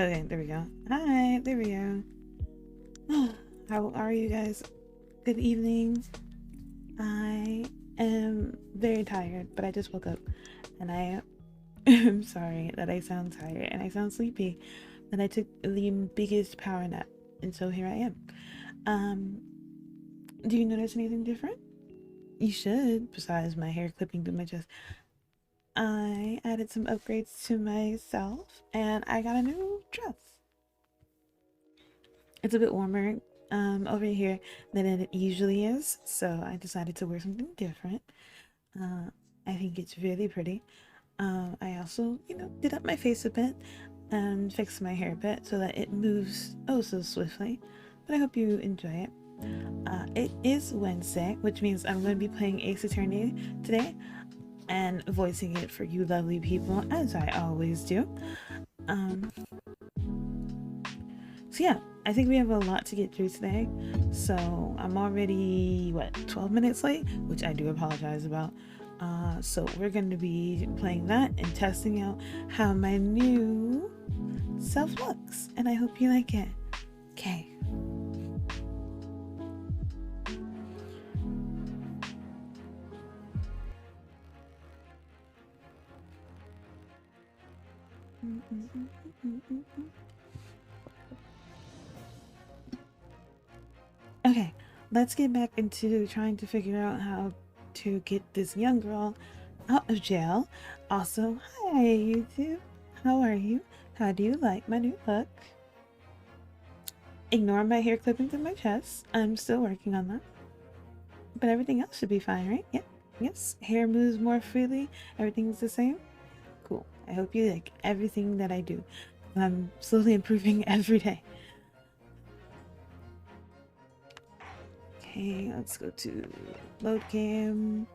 Okay, there we go. Hi, there we go. How are you guys? Good evening. I am very tired, but I just woke up and I am sorry that I sound tired and I sound sleepy. But I took the biggest power nap, and so here I am. Do you notice anything different? You should, besides my hair clipping through my chest. I added some upgrades to myself and I got a new dress. It's a bit warmer over here than it usually is, so I decided to wear something different. I think it's really pretty. I also, did up my face a bit and fixed my hair a bit so that it moves oh so swiftly. But I hope you enjoy it. It is Wednesday, which means I'm going to be playing Ace Attorney today and voicing it for you lovely people, as I always do. So yeah, I think we have a lot to get through today. So I'm already, 12 minutes late, which I do apologize about. So we're going to be playing that and testing out how my new self looks. And I hope you like it. Okay. Okay, let's get back into trying to figure out how to get this young girl out of jail. Also, hi YouTube, how are you? How do you like my new look? Ignore my hair clipping through my chest. I'm still working on that. But everything else should be fine, right? Yep. Yes, hair moves more freely. Everything's the same. Cool. I hope you like everything that I do. I'm slowly improving every day. Okay, let's go to load game.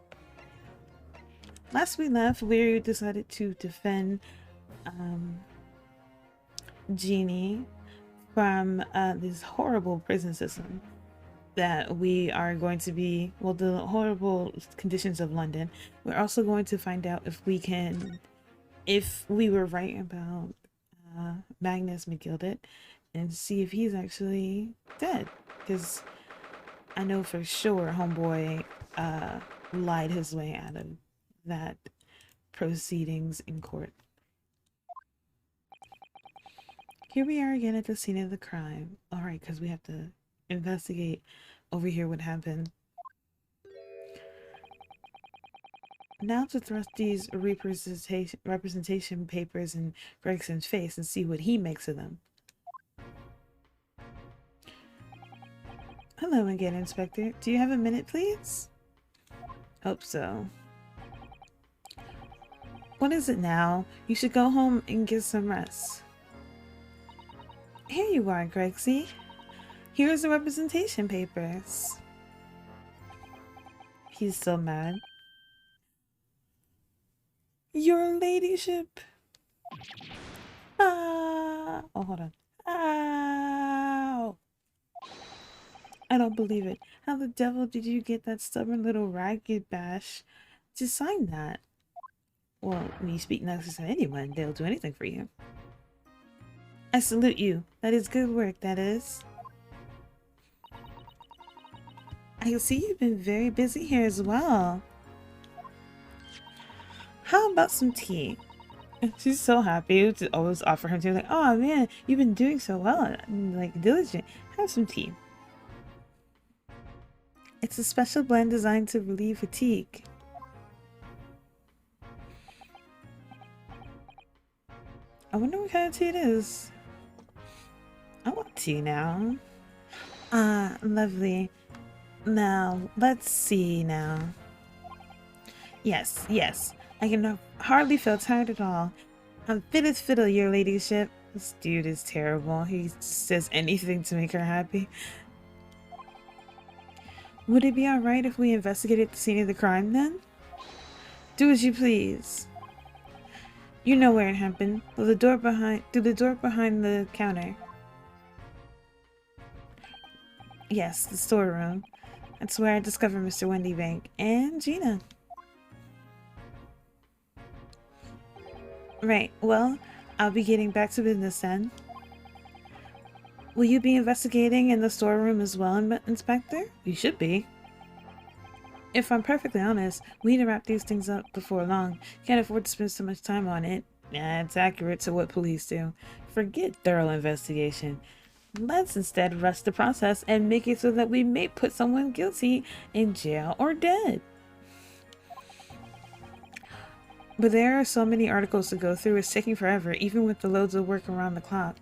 Last we left, we decided to defend Jeannie from this horrible prison system that we are going to be, well, the horrible conditions of London. We're also going to find out if we can, if we were right about Magnus McGilded, and see if he's actually dead, because I know for sure homeboy lied his way out of that proceedings in court. Here we are again at the scene of the crime. Alright, because we have to investigate over here what happened. Now to thrust these representation papers in Gregson's face and see what he makes of them. Hello again, Inspector. Do you have a minute, please? Hope so. What is it now? You should go home and get some rest. Here you are, Gregsy. Here's the representation papers. He's so mad. Your ladyship. Ah. Oh, hold on. Ow. I don't believe it. How the devil did you get that stubborn little ragged bash to sign that? Well, when you speak nicely to anyone, they'll do anything for you. I salute you. That is good work, that is. I can see you've been very busy here as well. How about some tea? She's so happy to always offer him tea. Like, oh man, you've been doing so well. Like, diligent. Have some tea. It's a special blend designed to relieve fatigue. I wonder what kind of tea it is. I want tea now. Ah, lovely. Now, let's see now. Yes, yes. I can hardly feel tired at all. I'm fit as fiddle, your ladyship. This dude is terrible. He says anything to make her happy. Would it be alright if we investigated the scene of the crime then? Do as you please. You know where it happened. Through the door behind the counter. Yes, the storeroom. That's where I discovered Mr. Wendybank and Gina. Right, well, I'll be getting back to business then. Will you be investigating in the storeroom as well, Inspector? You should be. If I'm perfectly honest, we need to wrap these things up before long. Can't afford to spend so much time on it. Nah, it's accurate to what police do. Forget thorough investigation. Let's instead rush the process and make it so that we may put someone guilty in jail or dead. But there are so many articles to go through, it's taking forever, even with the loads of work around the clock.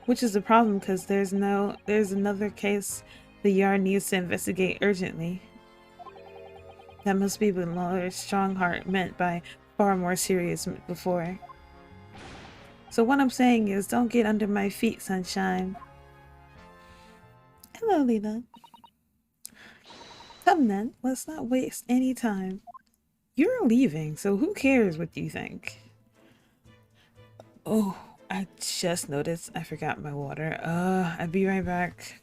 Which is the problem, because there's another case the yard needs to investigate urgently. That must be what Lord Strongheart meant by far more serious before. So what I'm saying is, don't get under my feet, sunshine. Hello, Lila. Come then, let's not waste any time. You're leaving, so who cares what you think? Oh, I just noticed I forgot my water. I'll be right back.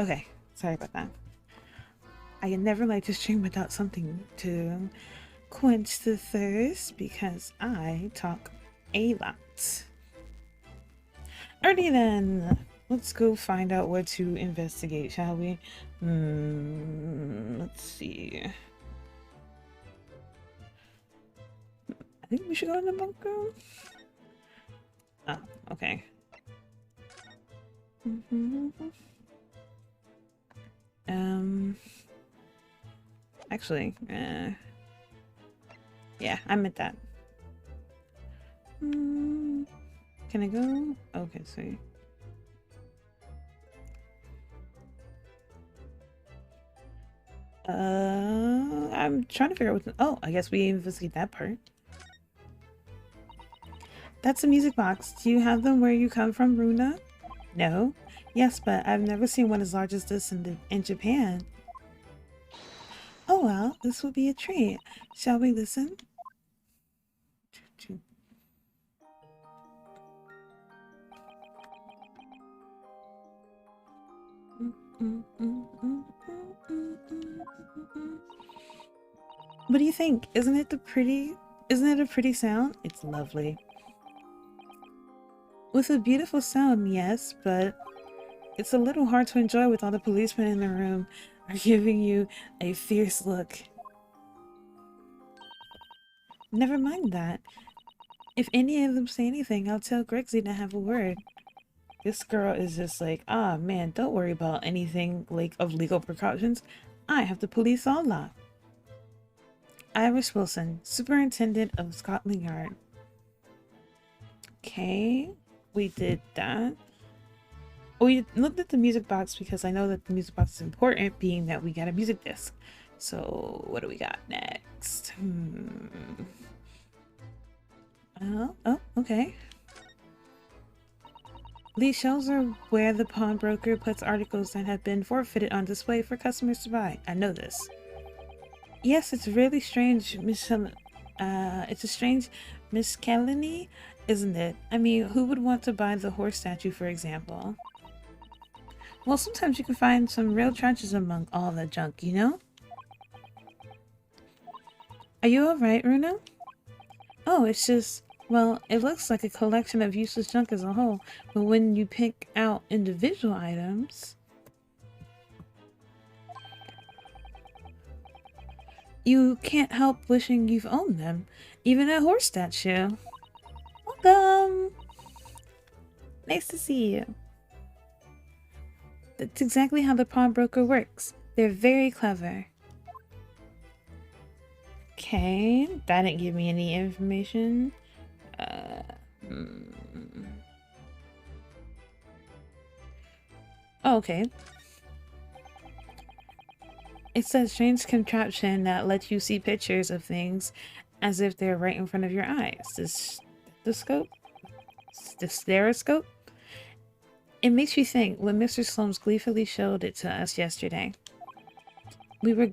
Okay, sorry about that. I never like to stream without something to quench the thirst because I talk a lot. Alrighty then, let's go find out what to investigate, shall we? Let's see. I think we should go in the bunker. Oh, okay. Actually, yeah, I meant that. Can I go? Okay, see. I'm trying to figure out what oh, I guess we investigate that part. That's a music box. Do you have them where you come from, Runa? No. Yes, but I've never seen one as large as this in Japan. Oh well, this will be a treat. Shall we listen? What do you think? Isn't it a pretty sound? It's lovely. With a beautiful sound, yes, but it's a little hard to enjoy with all the policemen in the room are giving you a fierce look. Never mind that. If any of them say anything, I'll tell 𝕒𝕒𝕤𝕤 to have a word. This girl is just like, ah man, don't worry about anything like of legal precautions. I have the police all lot. Iris Wilson, Superintendent of Scotland Yard. Okay, we did that. We looked at the music box because I know that the music box is important, being that we got a music disc. So what do we got next? Oh, okay. These shelves are where the pawnbroker puts articles that have been forfeited on display for customers to buy. I know this. Yes, it's really strange, it's a strange miscellany, isn't it? I mean, who would want to buy the horse statue, for example? Well, sometimes you can find some real treasures among all the junk, you know? Are you alright, Runa? Oh, it's just, well, it looks like a collection of useless junk as a whole, but when you pick out individual items, you can't help wishing you've owned them. Even a horse statue. Welcome! Nice to see you. That's exactly how the pawnbroker works. They're very clever. Okay, that didn't give me any information. Oh, okay. It's a strange contraption that lets you see pictures of things as if they're right in front of your eyes. The stereoscope? It makes you think when Mr. Slomes gleefully showed it to us yesterday. We were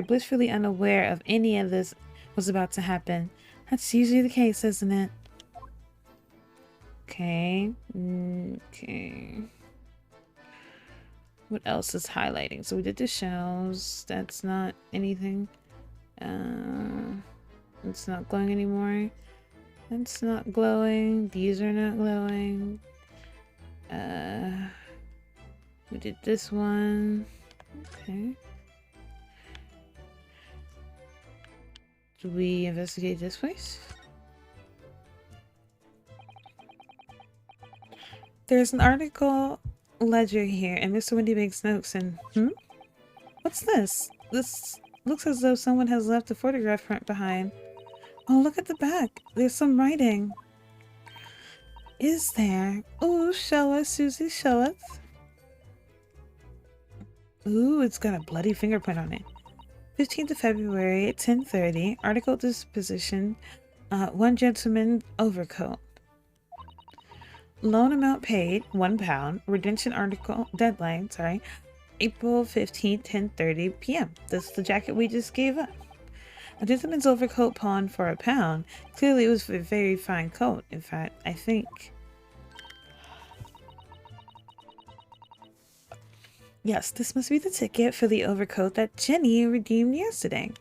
blissfully unaware of any of this was about to happen. That's usually the case, isn't it? Okay. Okay. What else is highlighting? So we did the shells. That's not anything. It's not glowing anymore. That's not glowing. These are not glowing. We did this one. Okay. Do we investigate this place? There's an article ledger here, and Mr. Wendy makes notes. And what's this? This looks as though someone has left a photograph print behind. Oh, look at the back. There's some writing. Is there? Ooh, show us, Susie, show us. Ooh, it's got a bloody fingerprint on it. 15th of February at 10:30. Article disposition. One gentleman overcoat. Loan amount paid, £1. Redemption article deadline, April 15th, 10:30 p.m. This is the jacket we just gave up. A gentleman's overcoat pawned for £1. Clearly it was a very fine coat. In fact, I think... Yes, this must be the ticket for the overcoat that Jenny redeemed yesterday.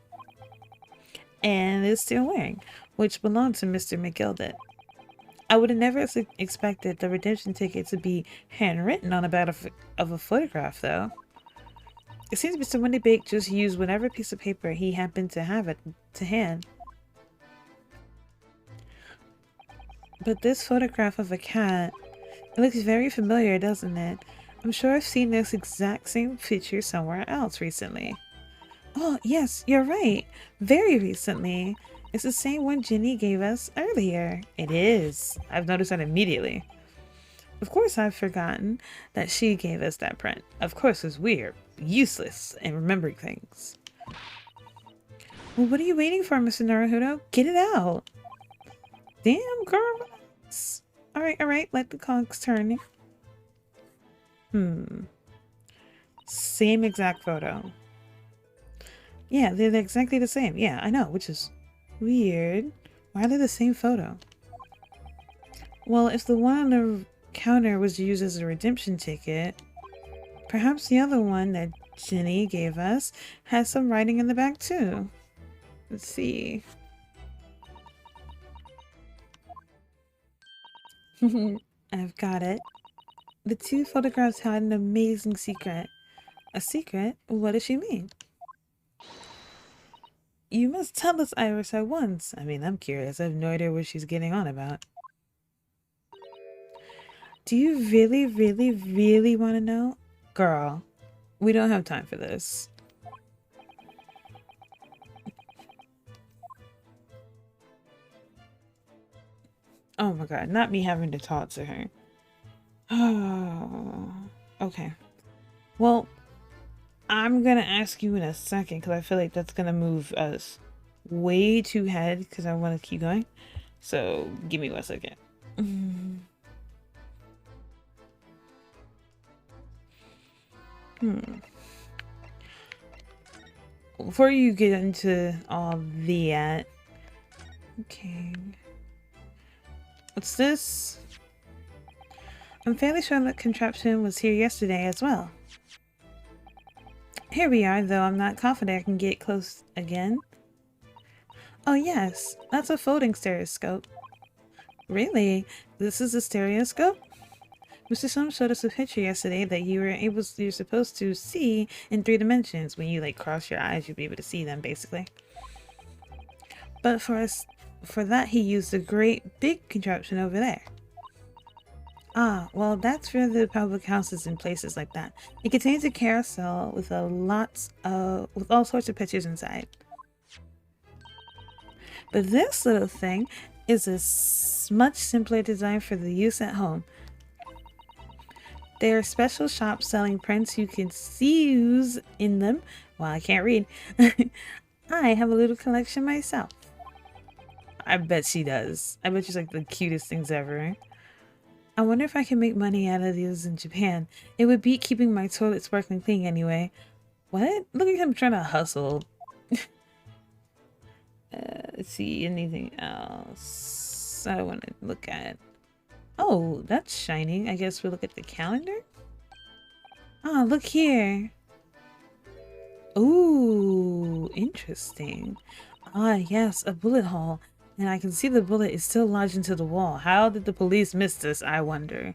And is still wearing, which belonged to Mr. 𝕤𝕤𝕤𝕤. I would have never expected the redemption ticket to be handwritten on the back of a photograph, though. It seems Mr. 𝕤𝕤𝕤𝕤 just used whatever piece of paper he happened to have it to hand. But this photograph of a cat, it looks very familiar, doesn't it? I'm sure I've seen this exact same picture somewhere else recently. Oh, yes, you're right. Very recently. It's the same one Jenny gave us earlier. It is. I've noticed that immediately. Of course I've forgotten that she gave us that print. Of course it's weird, useless, and remembering things. Well, what are you waiting for, Mr. Naruhodo? Get it out. Damn, girl. Alright, let the cogs turn. Same exact photo. Yeah, they're exactly the same. Yeah, I know, which is weird. Why are they the same photo? Well, if the one on the counter was used as a redemption ticket, perhaps the other one that Jenny gave us has some writing in the back too. Let's see. I've got it. The two photographs had an amazing secret. A secret? What does she mean? You must tell us, Iris, at once. I mean, I'm curious. I have no idea what she's getting on about. Do you really, really, really want to know? Girl, we don't have time for this. Oh my god, not me having to talk to her. Oh, okay. Well, I'm gonna ask you in a second because I feel like that's gonna move us way too ahead because I want to keep going. So give me 1 second. Before you get into all that, okay. What's this? I'm fairly sure that contraption was here yesterday as well. Here we are, though I'm not confident I can get close again. Oh yes, that's a folding stereoscope. Really? This is a stereoscope? Mr. Sum showed us a picture yesterday that you're supposed to see in 3 dimensions. When you like cross your eyes, you'll be able to see them basically. But for that he used a great big contraption over there. Ah, well that's for the public houses and places like that. It contains a carousel with with all sorts of pictures inside. But this little thing is a much simpler design for the use at home. There are special shops selling prints you can use in them. Well, I can't read. I have a little collection myself. I bet she does. I bet she's like the cutest things ever. I wonder if I can make money out of these in Japan. It would beat keeping my toilet sparkling clean anyway. What? Look at him trying to hustle. Let's see, anything else I want to look at? Oh, that's shining. I guess we'll look at the calendar. Oh, look here. Ooh, interesting. Ah, yes, a bullet hole. And I can see the bullet is still lodged into the wall. How did the police miss this, I wonder?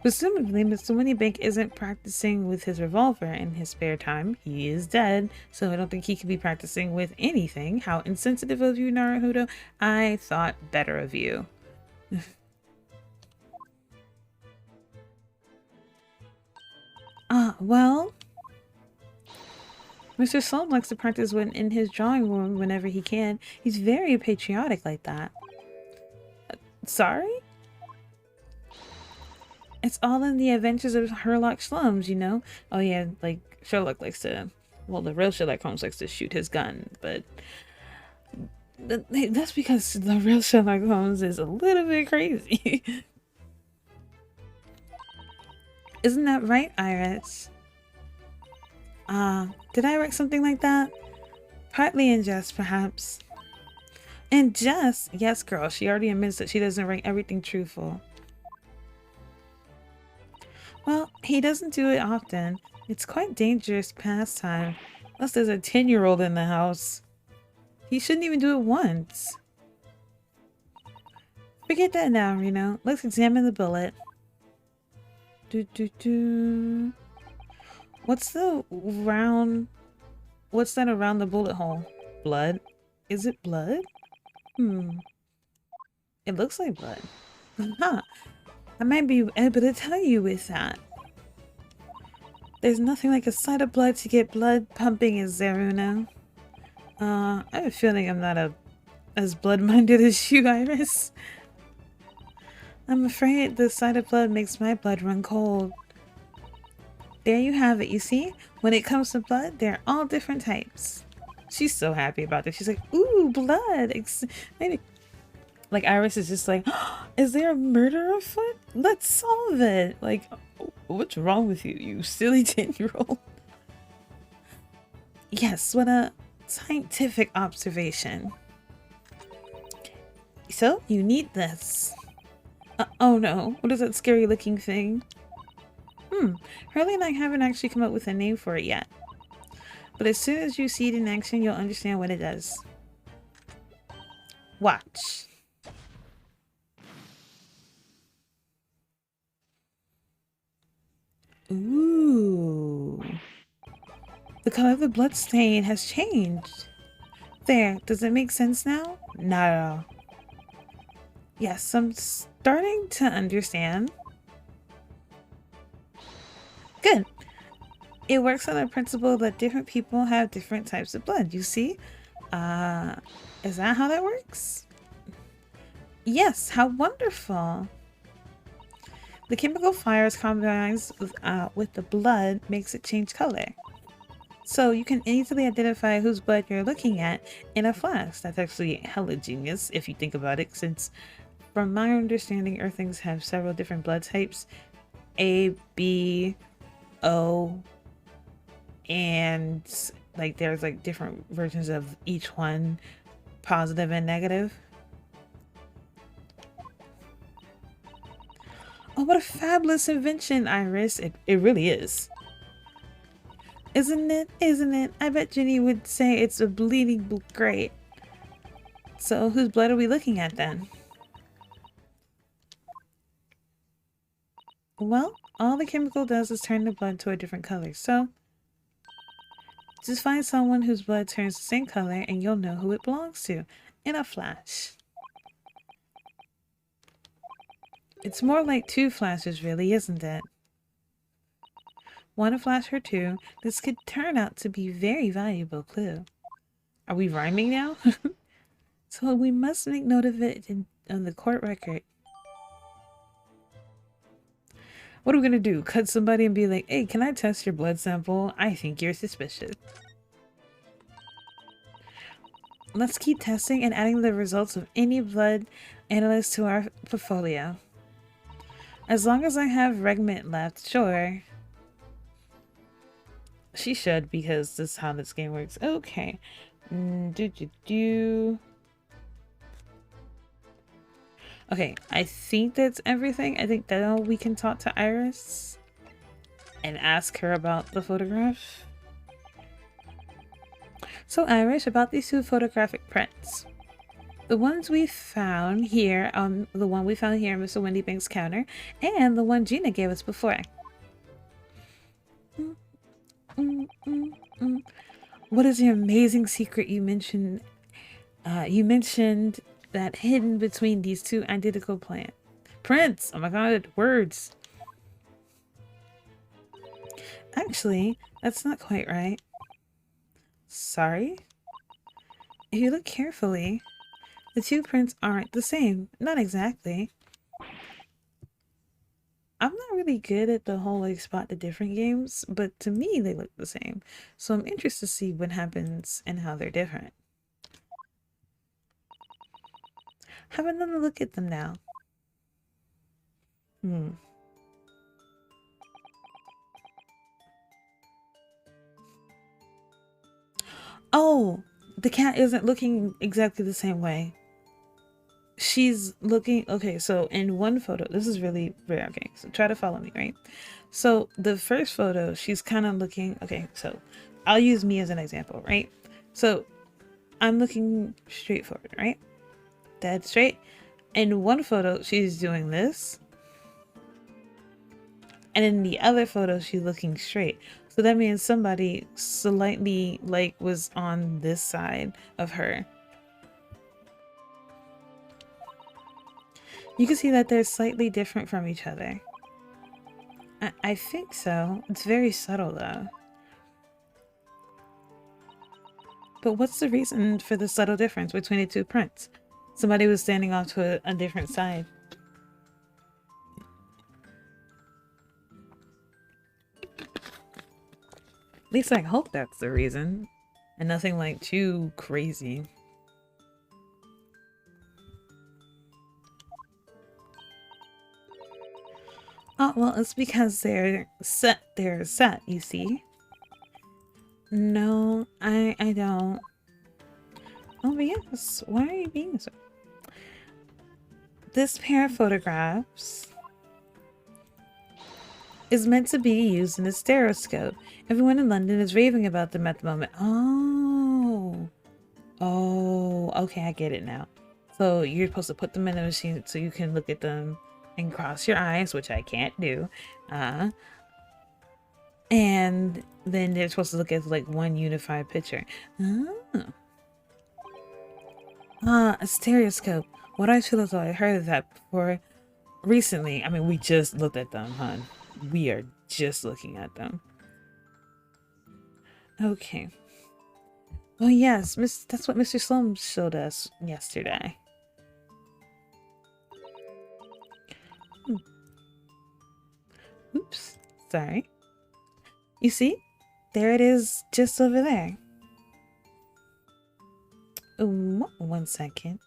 Presumably, Mr. Winniebank isn't practicing with his revolver in his spare time. He is dead, so I don't think he could be practicing with anything. How insensitive of you, Naruhodo. I thought better of you. Well, Mr. Sloan likes to practice when in his drawing room whenever he can. He's very patriotic like that. Sorry? It's all in the adventures of Sherlock Slums, you know? Oh yeah, like Sherlock likes to, well, the real Sherlock Holmes likes to shoot his gun, but that's because the real Sherlock Holmes is a little bit crazy. Isn't that right, Iris? Did I write something like that? Partly in jest, perhaps. In jest? Yes, girl, she already admits that she doesn't write everything truthful. Well, he doesn't do it often. It's quite dangerous pastime. Plus there's a 10-year-old in the house. He shouldn't even do it once. Forget that now, Reno. Let's examine the bullet. What's that around the bullet hole? Blood? Is it blood? It looks like blood. Huh. I might be able to tell you with that. There's nothing like a sight of blood to get blood pumping, is there, Uno? I have a feeling I'm not as blood-minded as you, Iris. I'm afraid the sight of blood makes my blood run cold. There you have it, you see? When it comes to blood, they're all different types. She's so happy about this. She's like, ooh, blood! Maybe. Like, Iris is just like, oh, is there a murder afoot? Let's solve it! Like, what's wrong with you, you silly 10-year-old? Yes, what a scientific observation. So, you need this. Oh no, what is that scary looking thing? Hurley and I haven't actually come up with a name for it yet. But as soon as you see it in action, you'll understand what it does. Watch. Ooh. The color of the blood stain has changed. There, does it make sense now? Not at all. Yes, I'm starting to understand. Good. It works on the principle that different people have different types of blood, you see? Is that how that works? Yes, how wonderful. The chemical fires combines with the blood makes it change color. So you can easily identify whose blood you're looking at in a flash. That's actually hella genius if you think about it, since from my understanding, Earthlings have several different blood types. A, B, O, and like there's like different versions of each one, positive and negative. Oh, what a fabulous invention, Iris. It really is. Isn't it? Isn't it? I bet Jenny would say it's a bleeding great. So whose blood are we looking at then? Well, all the chemical does is turn the blood to a different color, so just find someone whose blood turns the same color and you'll know who it belongs to in a flash. It's more like 2 flashes really, isn't it? 1 flash or 2. This could turn out to be a very valuable clue. Are we rhyming now? So we must make note of it on the court record. What are we gonna do? Cut somebody and be like, hey, can I test your blood sample? I think you're suspicious. Let's keep testing and adding the results of any blood analyst to our portfolio. As long as I have regment left, sure. She should, because this is how this game works. Okay. Okay, I think that's everything. I think that we can talk to Iris and ask her about the photograph. So Iris, about these two photographic prints. The ones we found here, the one we found here on Mr. Wendybank's counter, and the one Gina gave us before. What is the amazing secret you mentioned? You mentioned that hidden between these two identical prints. Oh my god, words. Actually, that's not quite right. Sorry? If you look carefully, the two prints aren't the same. Not exactly. I'm not really good at the whole like spot the different games, but to me they look the same. So I'm interested to see what happens and how they're different. Have another look at them now. Oh, the cat isn't looking exactly the same way. She's looking, okay, so in one photo, this is really rare, okay, so try to follow me, right? So the first photo, she's kind of looking, okay, so I'll use me as an example, right? So I'm looking straight forward, right? Dead straight. In one photo, she's doing this. And in the other photo, she's looking straight. So that means somebody slightly like was on this side of her. You can see that they're slightly different from each other. I think so. It's very subtle though. But what's the reason for the subtle difference between the two prints? Somebody was standing off to a different side. At least I hope that's the reason. And nothing like too crazy. Oh, well, it's because they're set, you see. No, I don't. Oh, but yes, why are you being so? This pair of photographs is meant to be used in a stereoscope. Everyone in London is raving about them at the moment. Oh, okay, I get it now. So you're supposed to put them in the machine so you can look at them and cross your eyes, which I can't do. And then they're supposed to look at like one unified picture. A stereoscope. What I feel as though I heard of that before recently. I mean, we just looked at them, hon. We are just looking at them. Okay. Oh yes, that's what Mr. Sloan showed us yesterday. Oops, sorry. You see? There it is, just over there. One second.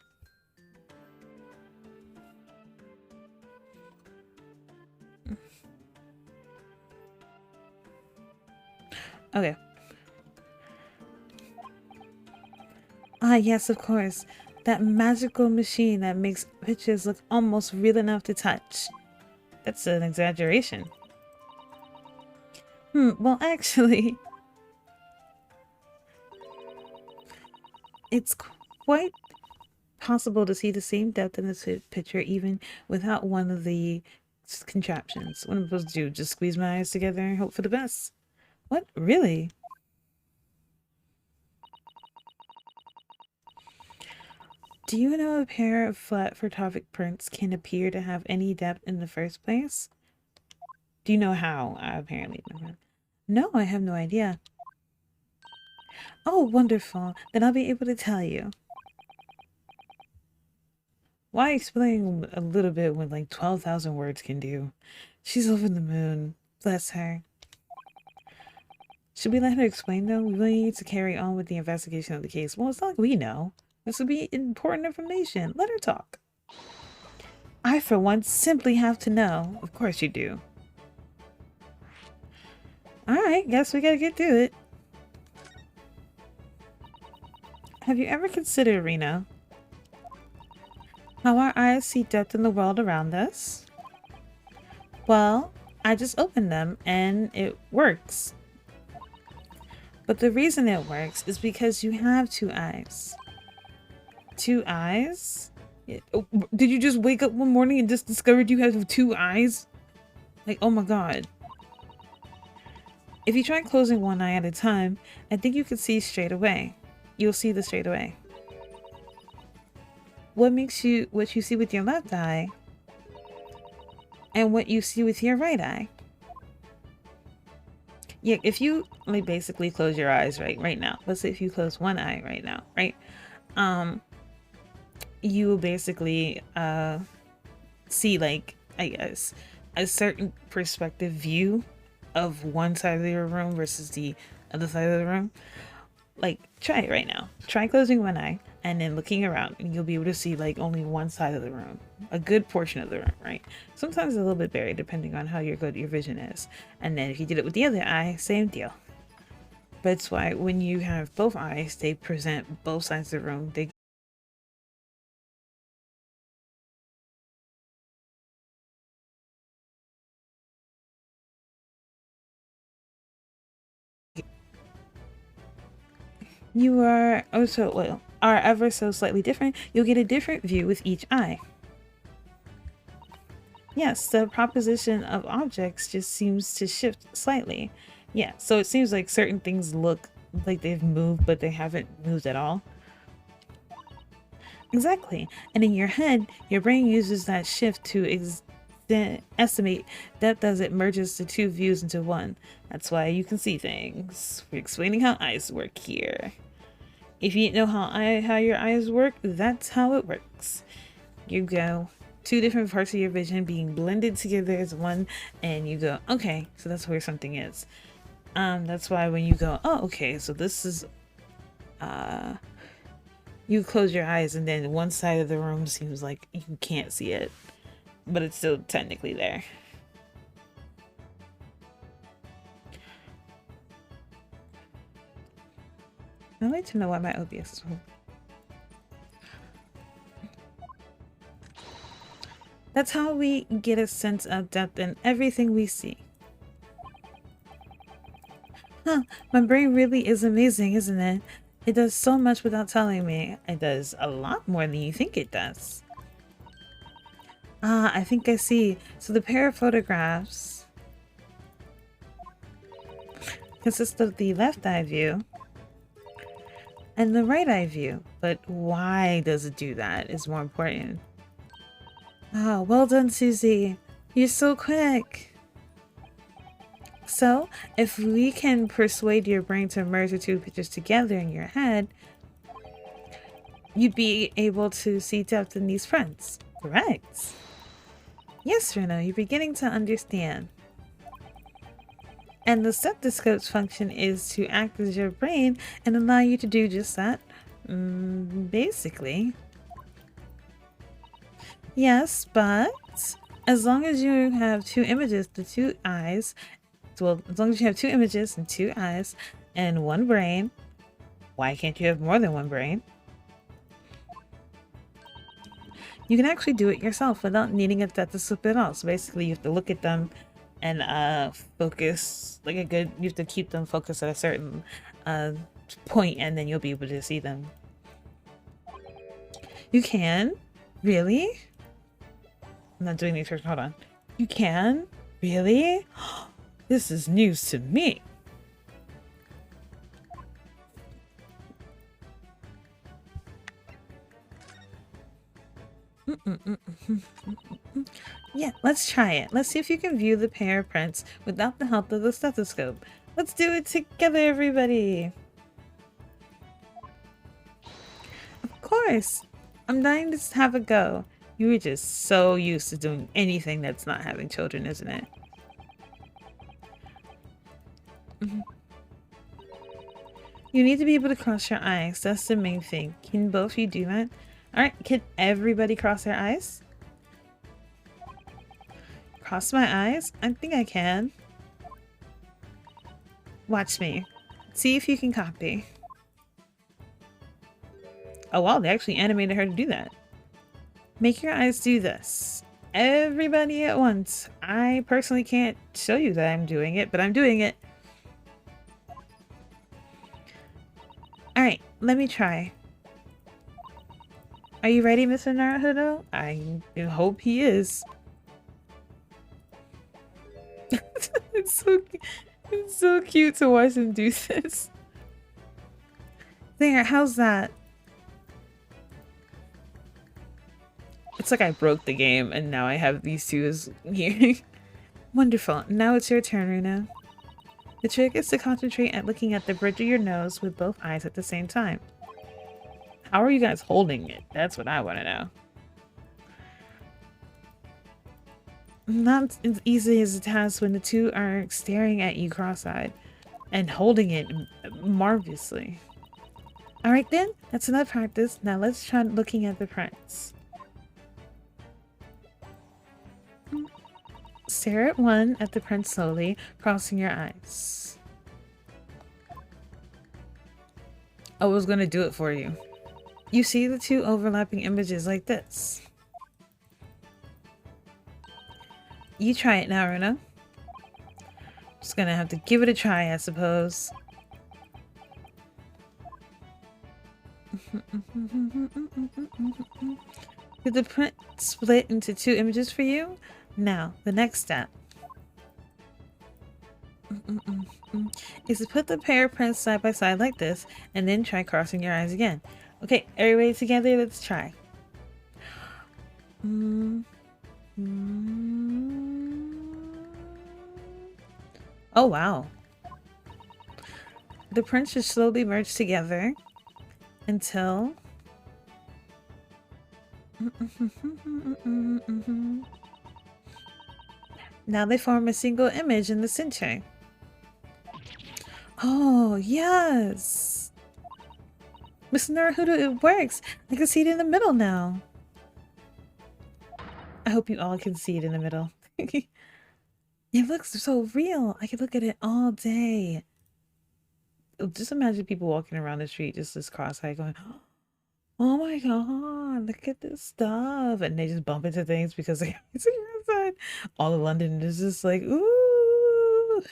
Okay. Ah, yes, of course. That magical machine that makes pictures look almost real enough to touch. That's an exaggeration. Well, actually, it's quite possible to see the same depth in this picture even without one of the contraptions. What am I supposed to do? Just squeeze my eyes together and hope for the best? What? Really? Do you know a pair of flat photographic prints can appear to have any depth in the first place? Do you know how? Apparently. No, I have no idea. Oh, wonderful. Then I'll be able to tell you. Why explain a little bit when like 12,000 words can do? She's over the moon. Bless her. Should we let her explain though? We really need to carry on with the investigation of the case. Well, it's not like we know. This would be important information. Let her talk. I, for one, simply have to know. Of course you do. Alright, guess we gotta get to it. Have you ever considered, Reno, how our eyes see depth in the world around us? Well, I just opened them and it works. But the reason it works is because you have two eyes. Two eyes? Oh, did you just wake up one morning and just discovered you have two eyes? Like, oh my god. If you try closing one eye at a time, I think you can see straight away. You'll see the straight away. What you see with your left eye and what you see with your right eye. Yeah, if you like basically close your eyes right now. Let's say if you close one eye right now, right? You will basically see, like, I guess, a certain perspective view of one side of your room versus the other side of the room. Like, try it right now. Try closing one eye and then looking around, and you'll be able to see like only one side of the room, a good portion of the room, right? Sometimes a little bit buried depending on how good your vision is. And then if you did it with the other eye, same deal. But it's why when you have both eyes, they present both sides of the room. You are also, well, are ever so slightly different. You'll get a different view with each eye. Yes, the proposition of objects just seems to shift slightly. Yeah, so it seems like certain things look like they've moved, but they haven't moved at all. Exactly. And in your head, your brain uses that shift to estimate depth as it merges the two views into one. That's why you can see things. We're explaining how eyes work here. If you didn't know how your eyes work, that's how it works. You go two different parts of your vision being blended together as one, and you go, okay, so that's where something is. That's why when you go, oh, okay, so this is, you close your eyes and then one side of the room seems like you can't see it, but it's still technically there. I'd like to know why my OBS is full. That's how we get a sense of depth in everything we see. Huh, my brain really is amazing, isn't it? It does so much without telling me. It does a lot more than you think it does. Ah, I think I see. So the pair of photographs consist of the left eye view and the right eye view. But why does it do that is more important. Ah, well done, Susie. You're so quick. So, if we can persuade your brain to merge the two pictures together in your head, you'd be able to see depth in these prints. Correct. Yes, Reno, you're beginning to understand. And the stethoscope's function is to act as your brain and allow you to do just that. Basically. Yes, but as long as you have two images, the two eyes, well, as long as you have two images and two eyes and one brain, why can't you have more than one brain? You can actually do it yourself without needing a stethoscope at all. So basically you have to look at them and focus like you have to keep them focused at a certain point, and then you'll be able to see them. You can? Really? I'm not doing the expression. Hold on. You can? Really? This is news to me. Yeah, let's try it. Let's see if you can view the pair of prints without the help of the stethoscope. Let's do it together, everybody. Of course. I'm dying to have a go. You were just so used to doing anything that's not having children, isn't it? You need to be able to cross your eyes. That's the main thing. Can both of you do that? Alright, can everybody cross their eyes? Cross my eyes? I think I can. Watch me. See if you can copy. Oh wow, they actually animated her to do that. Make your eyes do this. Everybody at once. I personally can't show you that I'm doing it, but I'm doing it. Alright, let me try. Are you ready, Mr. Naruto? I hope he is. It's so cute to watch him do this. There, how's that? It's like I broke the game and now I have these two as here. Wonderful. Now it's your turn, Runa. The trick is to concentrate at looking at the bridge of your nose with both eyes at the same time. How are you guys holding it? That's what I want to know. Not as easy as it has when the two are staring at you cross-eyed and holding it marvelously. Alright then, that's enough practice. Now let's try looking at the prints. Stare at one at the print slowly, crossing your eyes. I was gonna do it for you. You see the two overlapping images like this. You try it now, Runa. Just gonna have to give it a try, I suppose. Did the print split into two images for you? Now, the next step is to put the pair of prints side by side like this, and then try crossing your eyes again. Okay, everybody together, let's try. Oh wow. The prints should slowly merge together until now they form a single image in the center. Oh, yes! Mr. Naruto, it works! I can see it in the middle now. I hope you all can see it in the middle. It looks so real. I could look at it all day. Just imagine people walking around the street just this cross-eyed going, oh my god, look at this stuff. And they just bump into things because they it's outside. All of London is just like, ooh.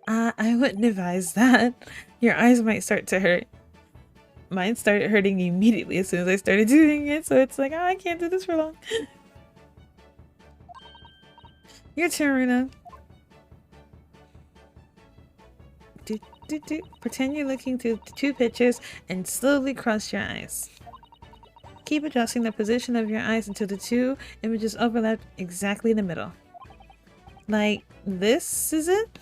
I wouldn't advise that. Your eyes might start to hurt. Mine started hurting immediately as soon as I started doing it. So it's like, oh, I can't do this for long. Your turn, Runa. Pretend you're looking through the two pictures and slowly cross your eyes. Keep adjusting the position of your eyes until the two images overlap exactly in the middle. Like this, is it?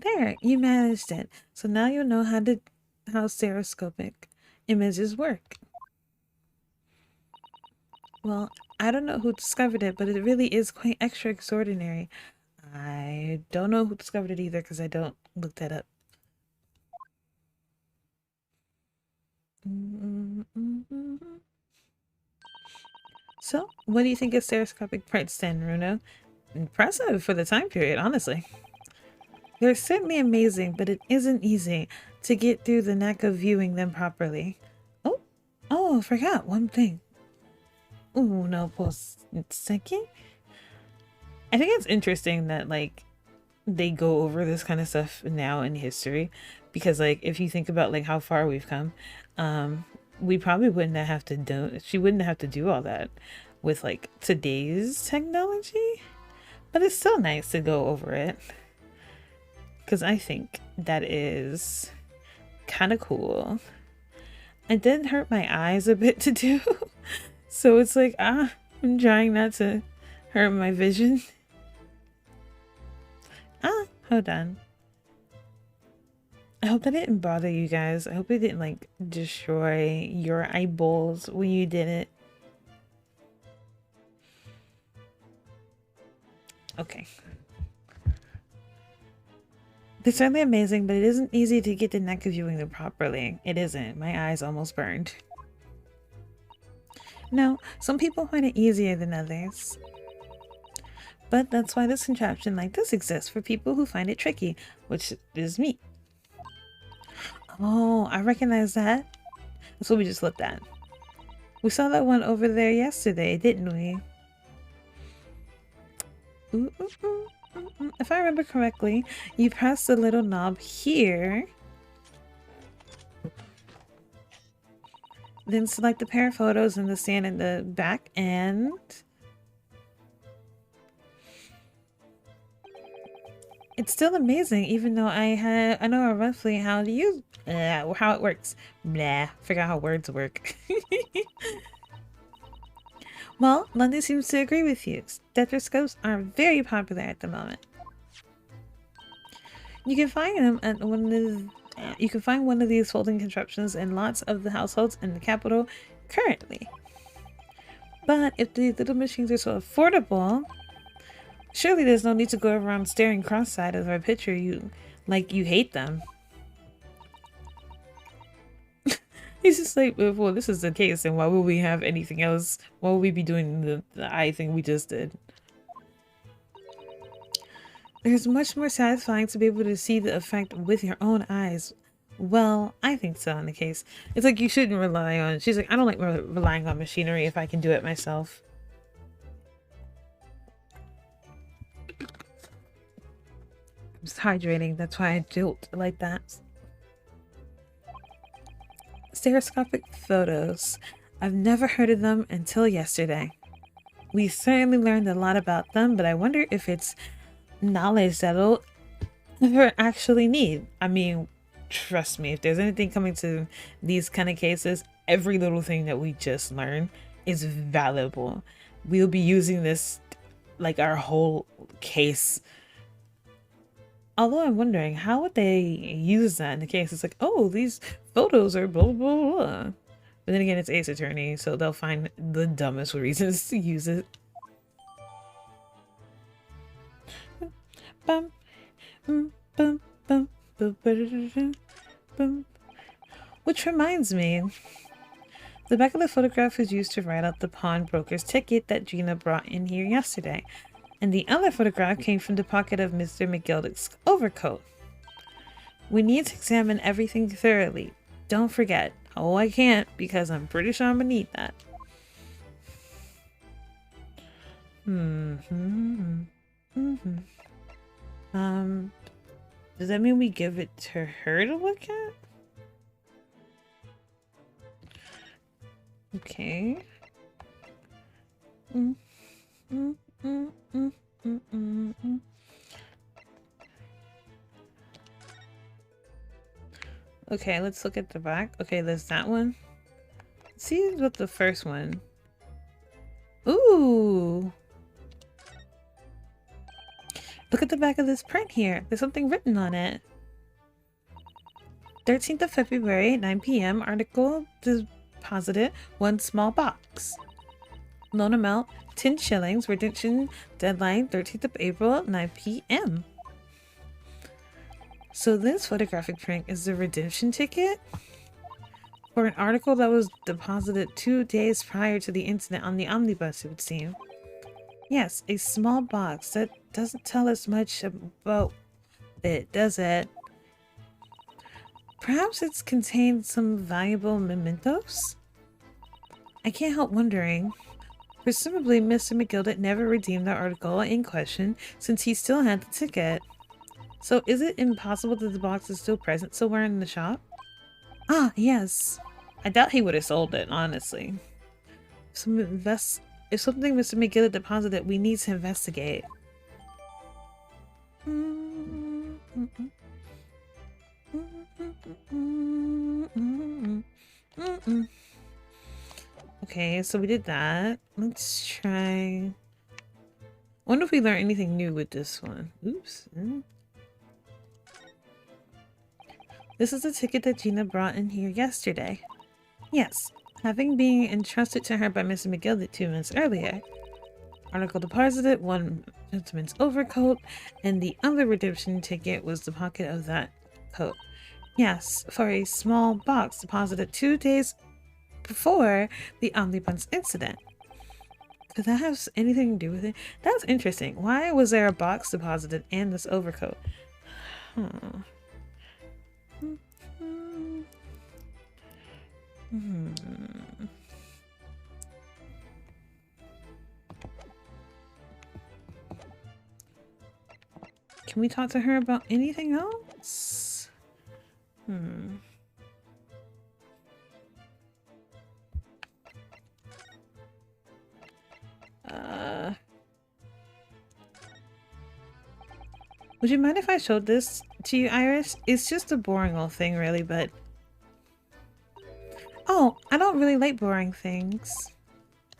There, you managed it. So now you'll know how stereoscopic images work. Well, I don't know who discovered it, but it really is quite extraordinary. I don't know who discovered it either because I don't look that up. So, what do you think of stereoscopic prints then, Runo? Impressive for the time period, honestly. They're certainly amazing, but it isn't easy to get through the knack of viewing them properly. Oh, I forgot one thing. 𝕒𝕒𝕤𝕤𝕤. I think it's interesting that like they go over this kind of stuff now in history because like if you think about like how far we've come, we probably wouldn't have to do she wouldn't have to do all that with like today's technology, but it's still nice to go over it because I think that is kind of cool. It did hurt my eyes a bit to do. So it's like, I'm trying not to hurt my vision. Hold on. I hope that didn't bother you guys. I hope it didn't like destroy your eyeballs when you did it. Okay. They're certainly amazing, but it isn't easy to get the knack of viewing them properly. It isn't. My eyes almost burned. No, some people find it easier than others. But that's why this contraption like this exists for people who find it tricky, which is me. Oh, I recognize that. That's what we just looked at. We saw that one over there yesterday, didn't we? Ooh, ooh, ooh, ooh, ooh. If I remember correctly, you press the little knob here. Then select the pair of photos and the stand in the back and... It's still amazing, even though I know roughly how to use how it works. Blah, forgot how words work. Well, London seems to agree with you. Stethoscopes are very popular at the moment. You can find them at you can find one of these folding contraptions in lots of the households in the capital currently. But if the little machines are so affordable, surely there's no need to go around staring cross-eyed at our picture you hate them. He's just like, well, this is the case, and why would we have anything else? Why would we be doing the eye thing we just did? There's much more satisfying to be able to see the effect with your own eyes. Well, I think so in the case. It's like you shouldn't rely on... She's like, I don't like relying on machinery if I can do it myself. I'm just hydrating, that's why I jolt like that. Stereoscopic Photos. I've never heard of them until yesterday. We certainly learned a lot about them, but I wonder if it's knowledge that'll ever actually need. I mean, trust me, if there's anything coming to these kind of cases, every little thing that we just learned is valuable. We'll be using this like our whole case. Although I'm wondering, how would they use that in the case? It's like, oh, these photos are blah, blah, blah. But then again, it's Ace Attorney, so they'll find the dumbest reasons to use it. Bum, bum, bum, bum, bum, bum. Which reminds me, the back of the photograph was used to write out the pawnbroker's ticket that Gina brought in here yesterday. And the other photograph came from the pocket of Mr. 𝕒𝕒𝕐𝕕's overcoat. We need to examine everything thoroughly. Don't forget. Oh, I can't, because I'm pretty sure I'm gonna need that. Does that mean we give it to her to look at? Okay. Okay, let's look at the back. Okay, there's that one. Let's see what the first one. Ooh! Look at the back of this print here. There's something written on it. 13th of February, 9 p.m. Article deposited 1 small box. Loan amount 10 shillings. Redemption deadline 13th of April, 9 p.m. So this photographic print is the redemption ticket for an article that was deposited 2 days prior to the incident on the omnibus, it would seem. Yes, a small box. That doesn't tell us much about it, does it? Perhaps it's contained some valuable mementos? I can't help wondering. Presumably, Mr. 𝕒𝕒𝕐𝕕 never redeemed the article in question since he still had the ticket. So is it impossible that the box is still present somewhere in the shop? Ah, yes. I doubt he would have sold it, honestly. If something Mr. 𝕒𝕒𝕐𝕕 deposited, we need to investigate. Okay, so we did that. Let's try... I wonder if we learned anything new with this one. Oops. This is the ticket that Gina brought in here yesterday. Yes, having been entrusted to her by Mr. 𝕒𝕒𝕐𝕕 2 months earlier. Article deposited 1 gentleman's overcoat, and the other redemption ticket was the pocket of that coat. Yes, for a small box deposited 2 days before the 𝕤𝕒𝕤𝕤 incident. Could that have anything to do with it? That's interesting. Why was there a box deposited in this overcoat? Huh. Can we talk to her about anything else? Would you mind if I showed this to you, Iris? It's just a boring old thing, really, but... Oh, I don't really like boring things.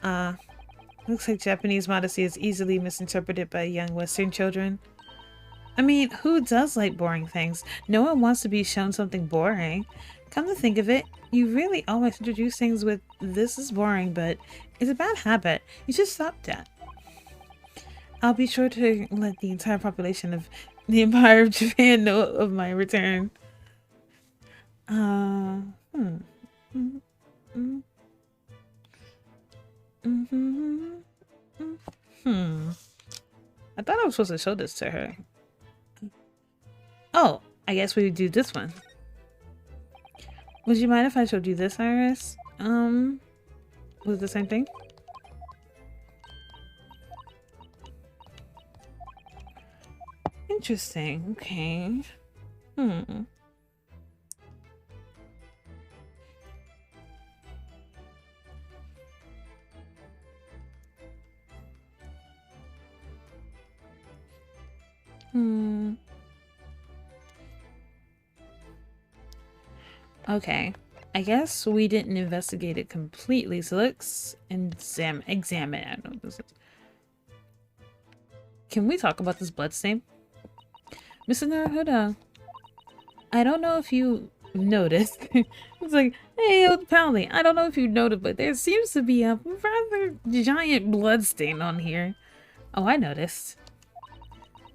Looks like Japanese modesty is easily misinterpreted by young Western children. I mean, who does like boring things? No one wants to be shown something boring. Come to think of it, you really always introduce things with, this is boring, but it's a bad habit. You should stop that. I'll be sure to let the entire population of the Empire of Japan know of my return. I thought I was supposed to show this to her. Oh, I guess we would do this one. Would you mind if I showed you this, Iris? Was it the same thing? Interesting. Okay. Okay. I guess we didn't investigate it completely, so let's examine it. I don't know what this is. Can we talk about this bloodstain? Mr. Naruhodo, I don't know if you noticed. It's like, hey, 𝕒𝕒𝕤𝕤, I don't know if you noticed, but there seems to be a rather giant bloodstain on here. Oh, I noticed.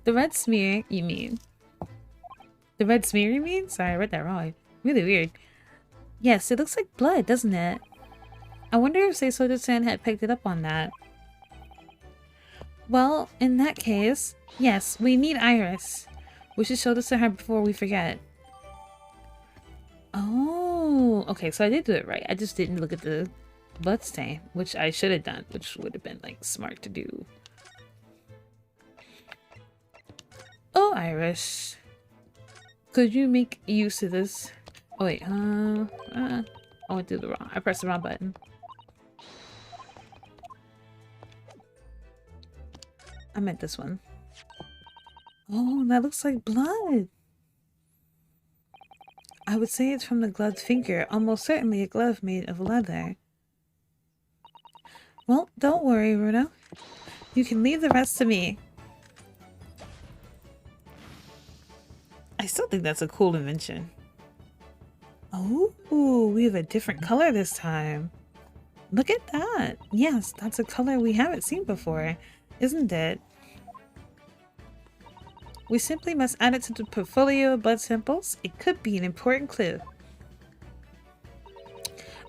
The red smear, you mean? The red smear, you mean? Sorry, I read that wrong. Really weird. Yes, it looks like blood, doesn't it? I wonder if Seisoda-san had picked it up on that. Well, in that case, yes, we need Iris. We should show this to her before we forget. Oh, okay, so I did do it right. I just didn't look at the blood stain, which I should have done, which would have been, like, smart to do. Oh, Iris. Could you make use of this? Oh, wait, I went through the wrong. I pressed the wrong button. I meant this one. Oh, that looks like blood. I would say it's from the gloved finger, almost certainly a glove made of leather. Well, don't worry, Runo. You can leave the rest to me. I still think that's a cool invention. Oh, we have a different color this time. Look at that. Yes, that's a color we haven't seen before, isn't it? We simply must add it to the portfolio of blood samples. It could be an important clue.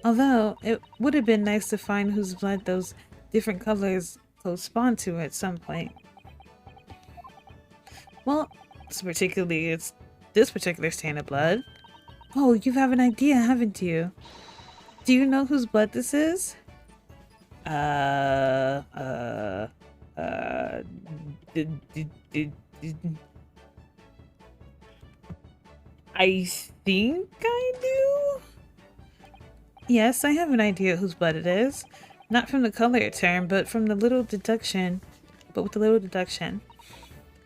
Although, it would have been nice to find whose blood those different colors correspond to at some point. Well, it's this particular stain of blood. Oh, you have an idea, haven't you? Do you know whose blood this is? I think I do? Yes, I have an idea whose blood it is. Not from the color term, but from the little deduction. But with the little deduction.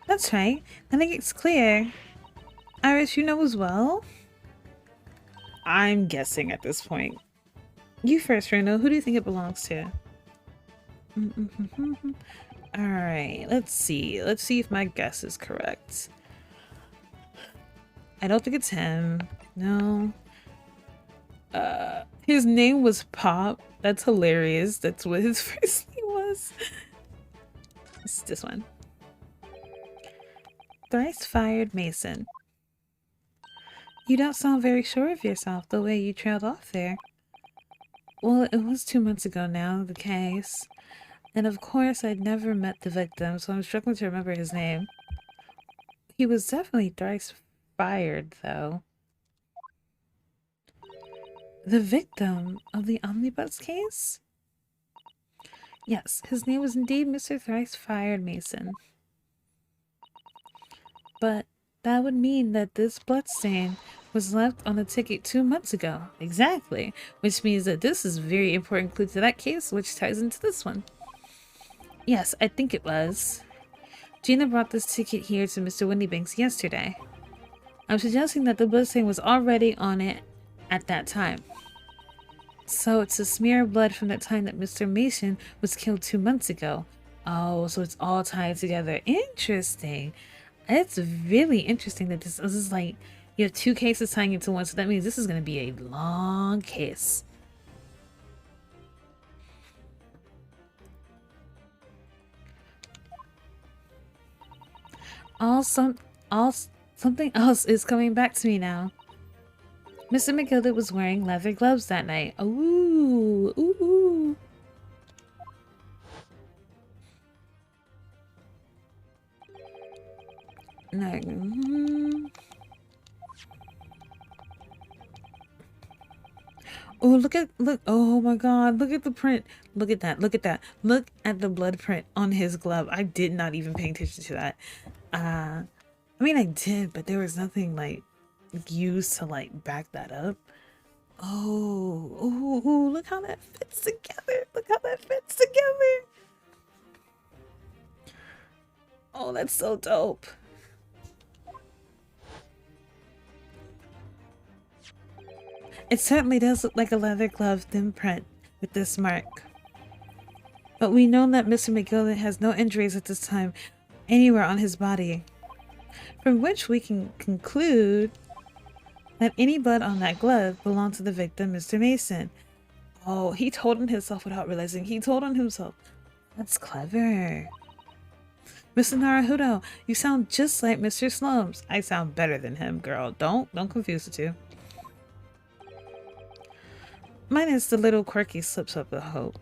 That's right. I think it's clear. Iris, you know as well? I'm guessing at this point. You first, Runo. Who do you think it belongs to? Alright, let's see. Let's see if my guess is correct. I don't think it's him. No. His name was Pop. That's hilarious. That's what his first name was. It's this one. Thrice-fired Mason. You don't sound very sure of yourself the way you trailed off there. Well, it was 2 months ago now, the case. And of course, I'd never met the victim, so I'm struggling to remember his name. He was definitely thrice fired, though. The victim of the omnibus case? Yes, his name was indeed Mr. Thrice Fired Mason. But that would mean that this bloodstain was left on the ticket 2 months ago. Exactly. Which means that this is a very important clue to that case, which ties into this one. Yes, I think it was. Gina brought this ticket here to Mr. Windybanks yesterday. I'm suggesting that the bloodstain was already on it at that time. So it's a smear of blood from the time that Mr. Mason was killed 2 months ago. Oh, so it's all tied together. Interesting. It's really interesting that this is like, you have two cases tying into one, so that means this is going to be a long case. Something else is coming back to me now. Mr. McGilda was wearing leather gloves that night. Ooh, ooh. No. Oh, look, oh my god, look at the print. Look at that, look at that. Look at the blood print on his glove. I did not even pay attention to that. I mean, I did, but there was nothing like used to like back that up. Oh, look how that fits together. Look how that fits together. Oh, that's so dope. It certainly does look like a leather glove thin print with this mark. But we know that Mr. McGilda has no injuries at this time anywhere on his body, from which we can conclude that any blood on that glove belonged to the victim, Mr. Mason. Oh, he told on himself without realizing he told on himself. That's clever. Mr. Naruhodo, you sound just like Mr. Slums. I sound better than him, girl. Don't confuse the two. Mine is the little quirky slips of the hope.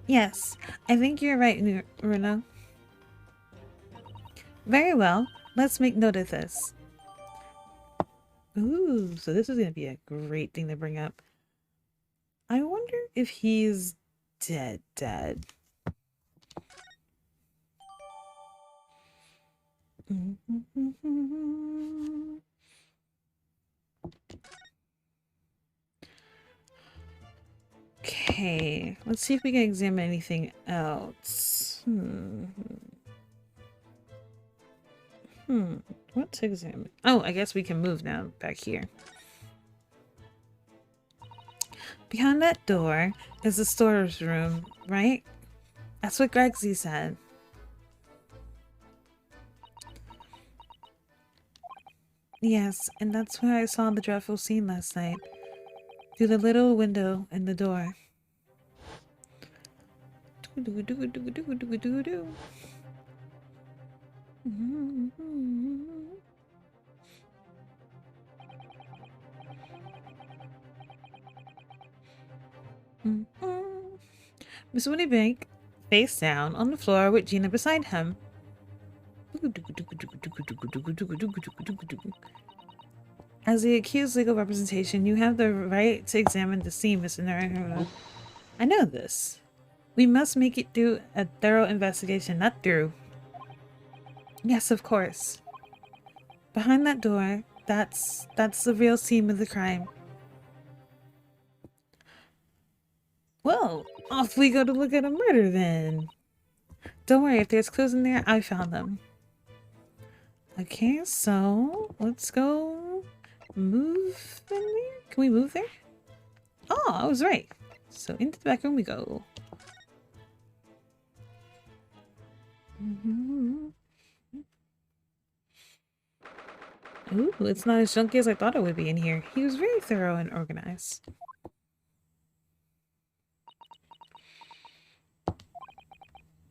Yes, I think you're right, Runa. Very well. Let's make note of this. Ooh, so this is going to be a great thing to bring up. I wonder if he's dead. Okay, let's see if we can examine anything else. What to examine? Oh, I guess we can move now back here. Behind that door is the storage room, right? That's what Gregsy said. Yes, and that's where I saw the dreadful scene last night. Through the little window in the door. Miss Windybank, face down on the floor with Gina beside him. As the accused legal representation, you have the right to examine the scene, Mr. Naruhodo. I know this. We must make it through a thorough investigation, not through. Yes, of course. Behind that door, that's the real scene of the crime. Well, off we go to look at a murder then. Don't worry, if there's clues in there, I found them. Okay, so let's go move in there. Can we move there? Oh, I was right. So into the back room we go. Ooh, it's not as junky as I thought it would be in here. He was very thorough and organized.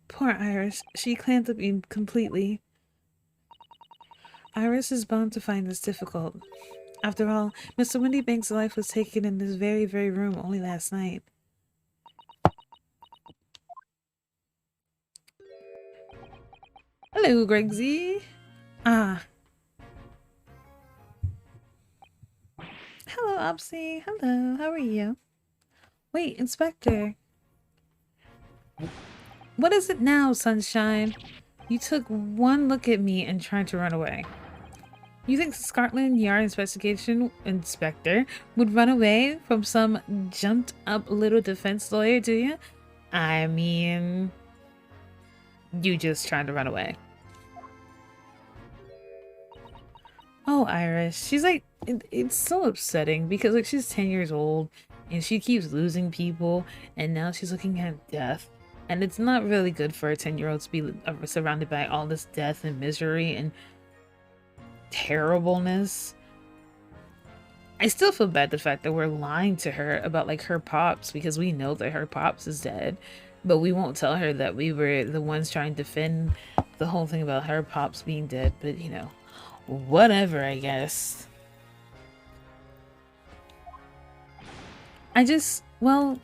Poor Iris. She clamped up completely. Iris is bound to find this difficult. After all, Mr. 𝕤𝕤𝕤𝕤's life was taken in this very, very room only last night. Hello, Gregsy. Ah. Hello, Opsy. Hello, how are you? Wait, Inspector. What is it now, Sunshine? You took one look at me and tried to run away. You think Scotland Yard investigation inspector would run away from some jumped up little defense lawyer, do you? I mean, you just tried to run away. Oh, Iris. She's like, it's so upsetting because like she's 10 years old and she keeps losing people and now she's looking at death. And it's not really good for a 10-year-old to be surrounded by all this death and misery and terribleness. I still feel bad the fact that we're lying to her about like her pops because we know that her pops is dead, but we won't tell her that we were the ones trying to defend the whole thing about her pops being dead. But you know, whatever, I guess. Well,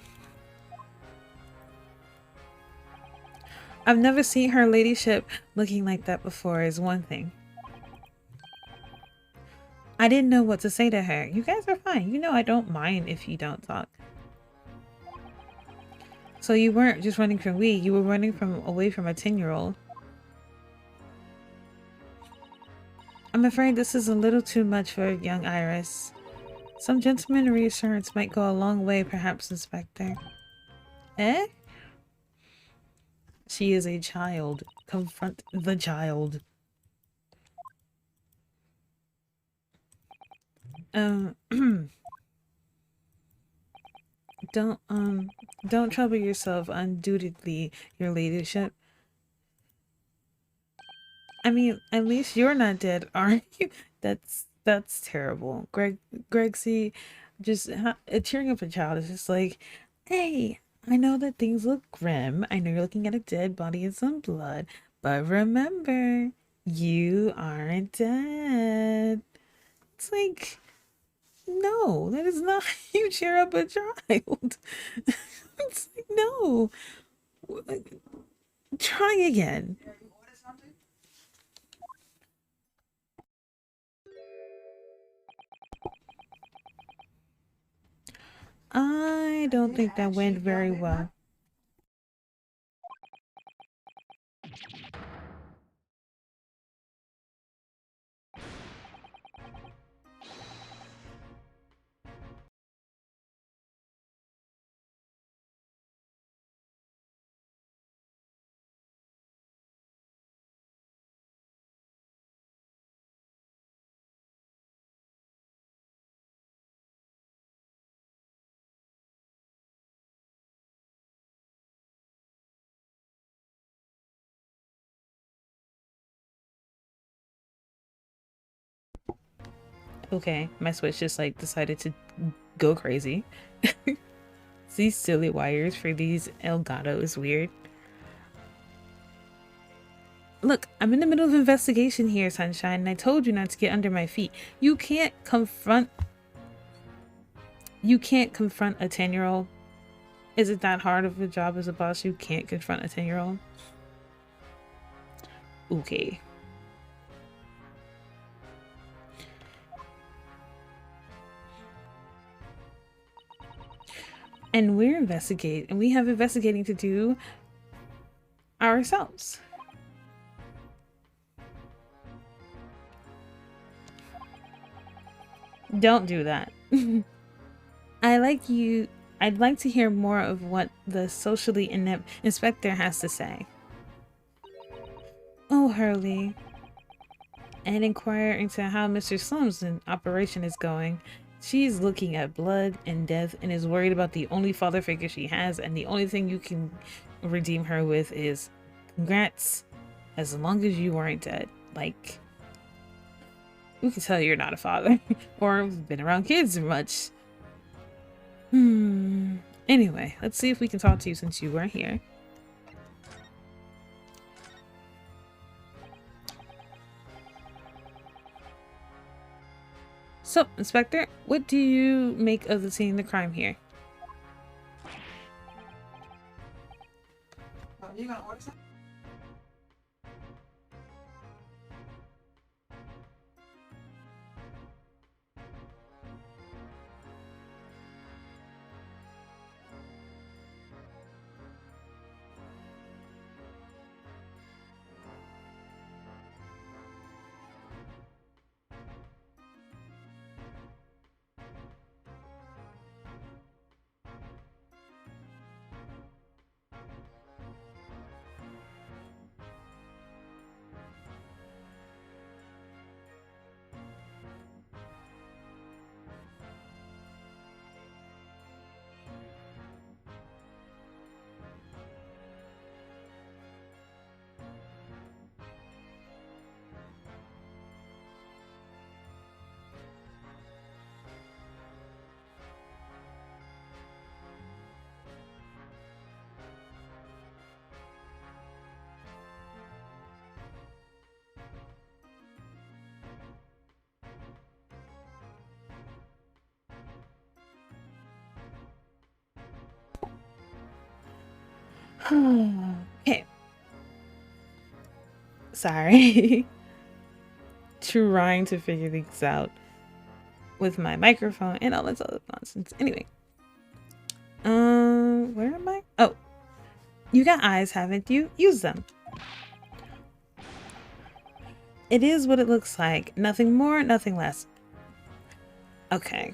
I've never seen her ladyship looking like that before is one thing. I didn't know what to say to her. You guys are fine. You know I don't mind if you don't talk. So you weren't just running from me, you were running away from a 10-year-old. I'm afraid this is a little too much for young Iris. Some gentleman reassurance might go a long way, perhaps, Inspector. Eh? She is a child. Confront the child. Don't trouble yourself unduly, your ladyship. I mean, at least you're not dead, aren't you? That's terrible. Gregsy, just cheering up a child is just like, hey, I know that things look grim. I know you're looking at a dead body and some blood, but remember, you aren't dead. It's like, no, that is not how you cheer up a child. It's like, no. Try again. I don't think that went very well. Okay, my Switch just like decided to go crazy. These silly wires for these Elgato is weird. Look, I'm in the middle of investigation here, Sunshine, and I told you not to get under my feet. You can't confront a 10-year-old. Is it that hard of a job as a boss? You can't confront a 10-year-old? Okay. And we have investigating to do ourselves. Don't do that. I'd like to hear more of what the socially inept inspector has to say. Oh, Hurley. And inquire into how Mr. Slum's operation is going. She's looking at blood and death and is worried about the only father figure she has, and the only thing you can redeem her with is congrats, as long as you aren't dead. Like, who can tell you're not a father or been around kids much? Anyway, let's see if we can talk to you since you were here. So, Inspector, what do you make of the scene, the crime here? You gonna order something? Okay. Sorry. Trying to figure things out with my microphone and all this other nonsense. Anyway. Where am I? Oh. You got eyes, haven't you? Use them. It is what it looks like. Nothing more, nothing less. Okay.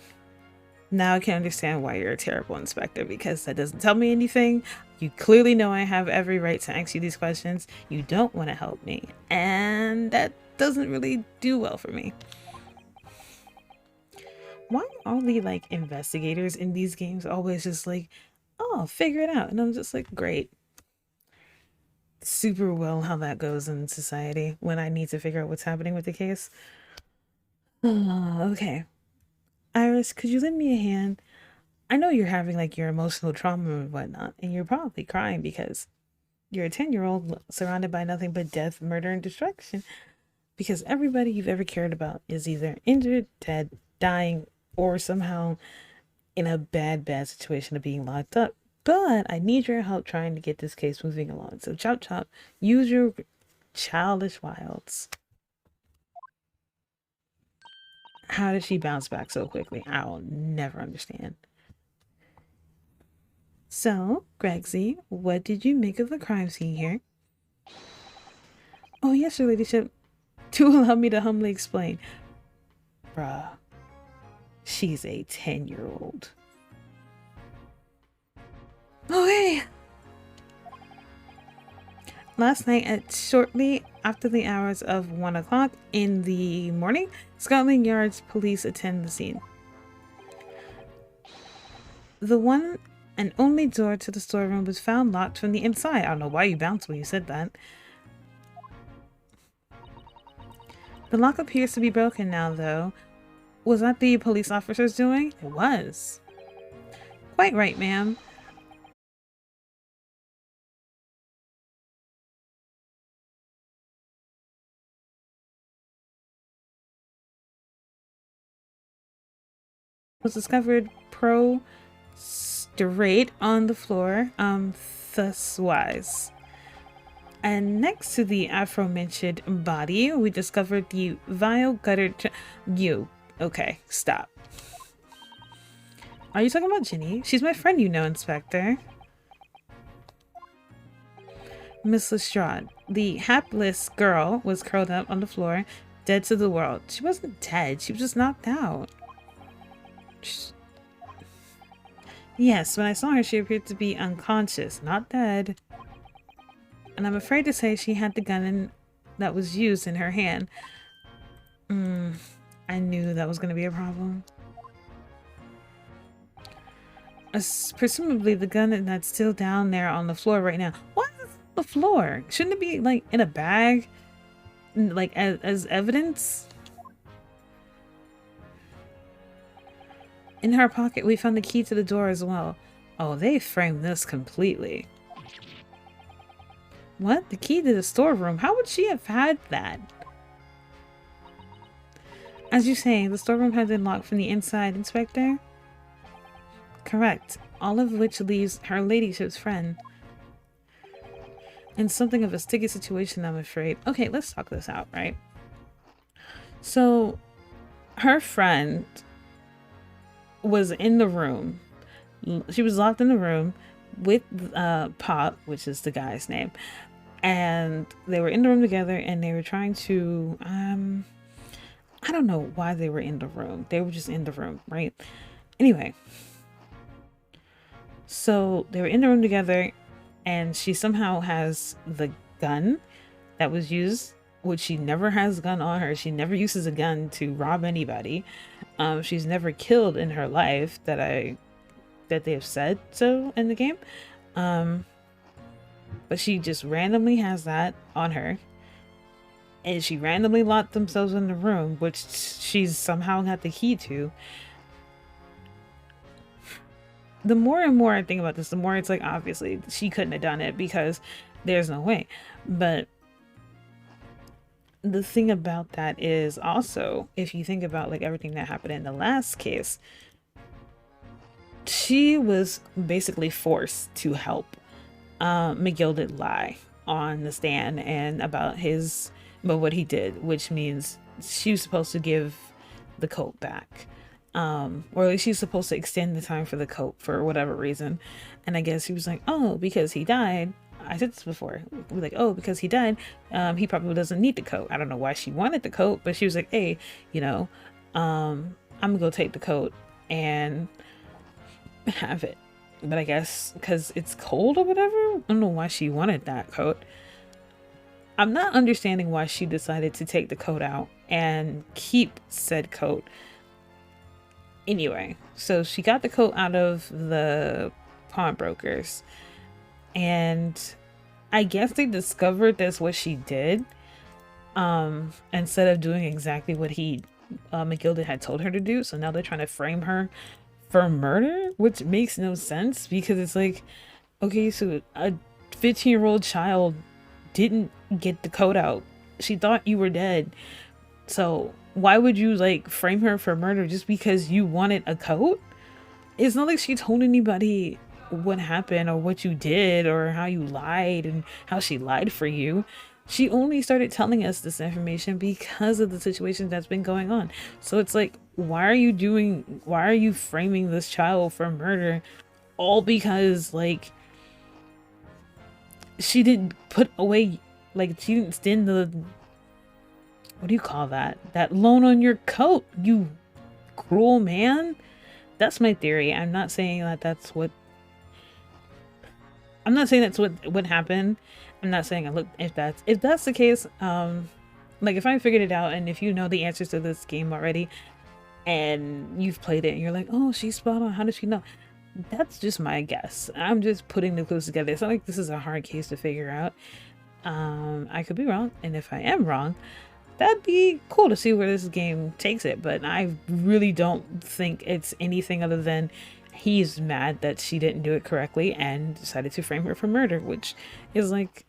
Now I can understand why you're a terrible inspector, because that doesn't tell me anything. You clearly know I have every right to ask you these questions. You don't want to help me, and that doesn't really do well for me. Why are all the like investigators in these games always just like, oh, figure it out? And I'm just like, great. Super well how that goes in society when I need to figure out what's happening with the case. Okay. Iris, could you lend me a hand? I know you're having like your emotional trauma and whatnot, and you're probably crying because you're a 10-year-old surrounded by nothing but death, murder, and destruction. Because everybody you've ever cared about is either injured, dead, dying, or somehow in a bad situation of being locked up. But I need your help trying to get this case moving along. So chop chop, use your childish wilds. How did she bounce back so quickly? I'll never understand. So, Gregsy, what did you make of the crime scene here? Oh, yes, your ladyship. To allow me to humbly explain. Bruh. She's a 10-year-old. Okay. Last night at shortly after the hours of 1 o'clock in the morning, Scotland Yard's police attend the scene. The one and only door to the storeroom was found locked from the inside. I don't know why you bounced when you said that. The lock appears to be broken now, though. Was that the police officer's doing? It was. Quite right, ma'am. Was discovered prostrate on the floor, thus-wise. And next to the aforementioned body, we discovered the vile guttered okay, stop. Are you talking about Ginny? She's my friend, you know, Inspector. Miss Lestrade, the hapless girl, was curled up on the floor, dead to the world. She wasn't dead, she was just knocked out. Yes, when I saw her, she appeared to be unconscious, not dead. And I'm afraid to say she had the gun that was used in her hand. I knew that was going to be a problem. Presumably the gun that's still down there on the floor right now. What is the floor? Shouldn't it be like in a bag? Like as evidence? In her pocket, we found the key to the door as well. Oh, they framed this completely. What? The key to the storeroom? How would she have had that? As you say, the storeroom has been locked from the inside, Inspector? Correct. All of which leaves her ladyship's friend in something of a sticky situation, I'm afraid. Okay, let's talk this out, right? So, her friend was in the room. She was locked in the room with Pop, which is the guy's name. And they were in the room together and they were trying to, I don't know why they were in the room. They were just in the room, right? Anyway. So they were in the room together and she somehow has the gun that was used, which she never has a gun on her. She never uses a gun to rob anybody. She's never killed in her life that they have said so in the game. But she just randomly has that on her. And she randomly locked themselves in the room, which she's somehow got the key to. The more and more I think about this, the more it's like, obviously, she couldn't have done it because there's no way. But the thing about that is also, if you think about like everything that happened in the last case, she was basically forced to help 𝕤𝕤𝕤𝕤 on the stand and about what he did, which means she was supposed to give the coat back. Or at least she's supposed to extend the time for the coat for whatever reason. And I guess he was like, oh, because he died. I said this before. We're like, oh, because he died, he probably doesn't need the coat. I don't know why she wanted the coat, but she was like, hey, you know, I'm gonna go take the coat and have it. But I guess because it's cold or whatever, I don't know why she wanted that coat. I'm not understanding why she decided to take the coat out and keep said coat. Anyway, so she got the coat out of the pawnbrokers, and I guess they discovered that's what she did. Instead of doing exactly what 𝕤𝕤𝕤 had told her to do. So now they're trying to frame her for murder, which makes no sense because it's like, okay, so a 15-year-old child didn't get the coat out. She thought you were dead. So why would you like frame her for murder just because you wanted a coat? It's not like she told anybody what happened or what you did or how you lied and how she lied for you. She only started telling us this information because of the situation that's been going on. So it's like, why are you framing this child for murder all because like she didn't put away, like she didn't extend the, what do you call that loan on your coat, you cruel man? That's my theory. I'm not saying that's what happened. I'm not saying if that's the case, like if I figured it out and if you know the answers to this game already and you've played it and you're like, oh, she's spot on, how does she know? That's just my guess. I'm just putting the clues together. It's not like this is a hard case to figure out. I could be wrong, and if I am wrong, that'd be cool to see where this game takes it, but I really don't think it's anything other than he's mad that she didn't do it correctly and decided to frame her for murder, which is like,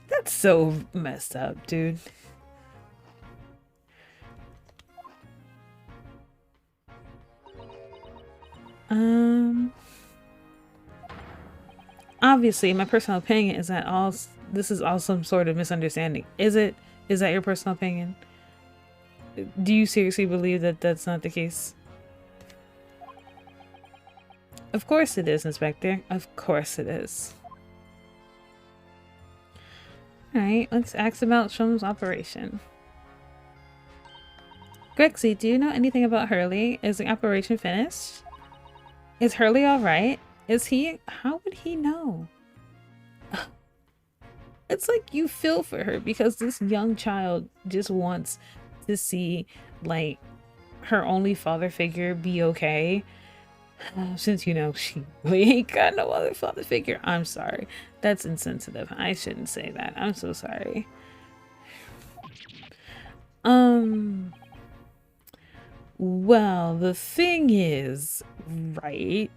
that's so messed up, dude. Obviously my personal opinion is that this is all some sort of misunderstanding. Is that your personal opinion? Do you seriously believe that that's not the case? Of course it is, Inspector. Of course it is. Alright, let's ask about 𝕤𝕒𝕤𝕤𝕤's operation. Grexy, do you know anything about Hurley? Is the operation finished? Is Hurley alright? Is he? How would he know? It's like you feel for her because this young child just wants to see like her only father figure be okay. Since you know she really ain't got no other father figure. I'm sorry. That's insensitive. I shouldn't say that. I'm so sorry. Well, the thing is, right?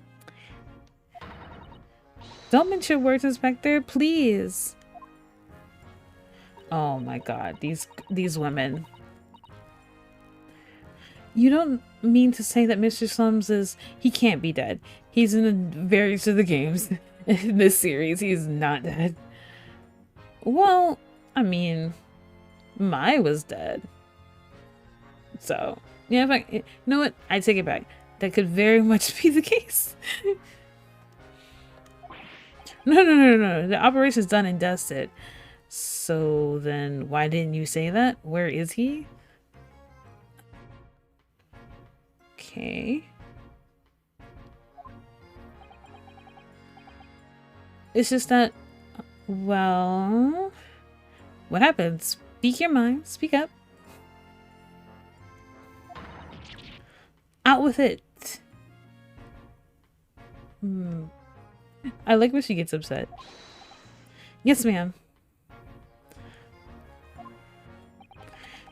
Don't mince your words, Inspector, please. Oh my god, these women. You don't mean to say that Mr. Slums is... He can't be dead. He's in various of the games in this series. He's not dead. Well, I mean, Mai was dead. So, yeah, you know what? I take it back. That could very much be the case. No. The operation's done and dusted. So then why didn't you say that? Where is he? Okay. It's just that, well, what happened? Speak your mind. Speak up. Out with it. I like when she gets upset. Yes, ma'am.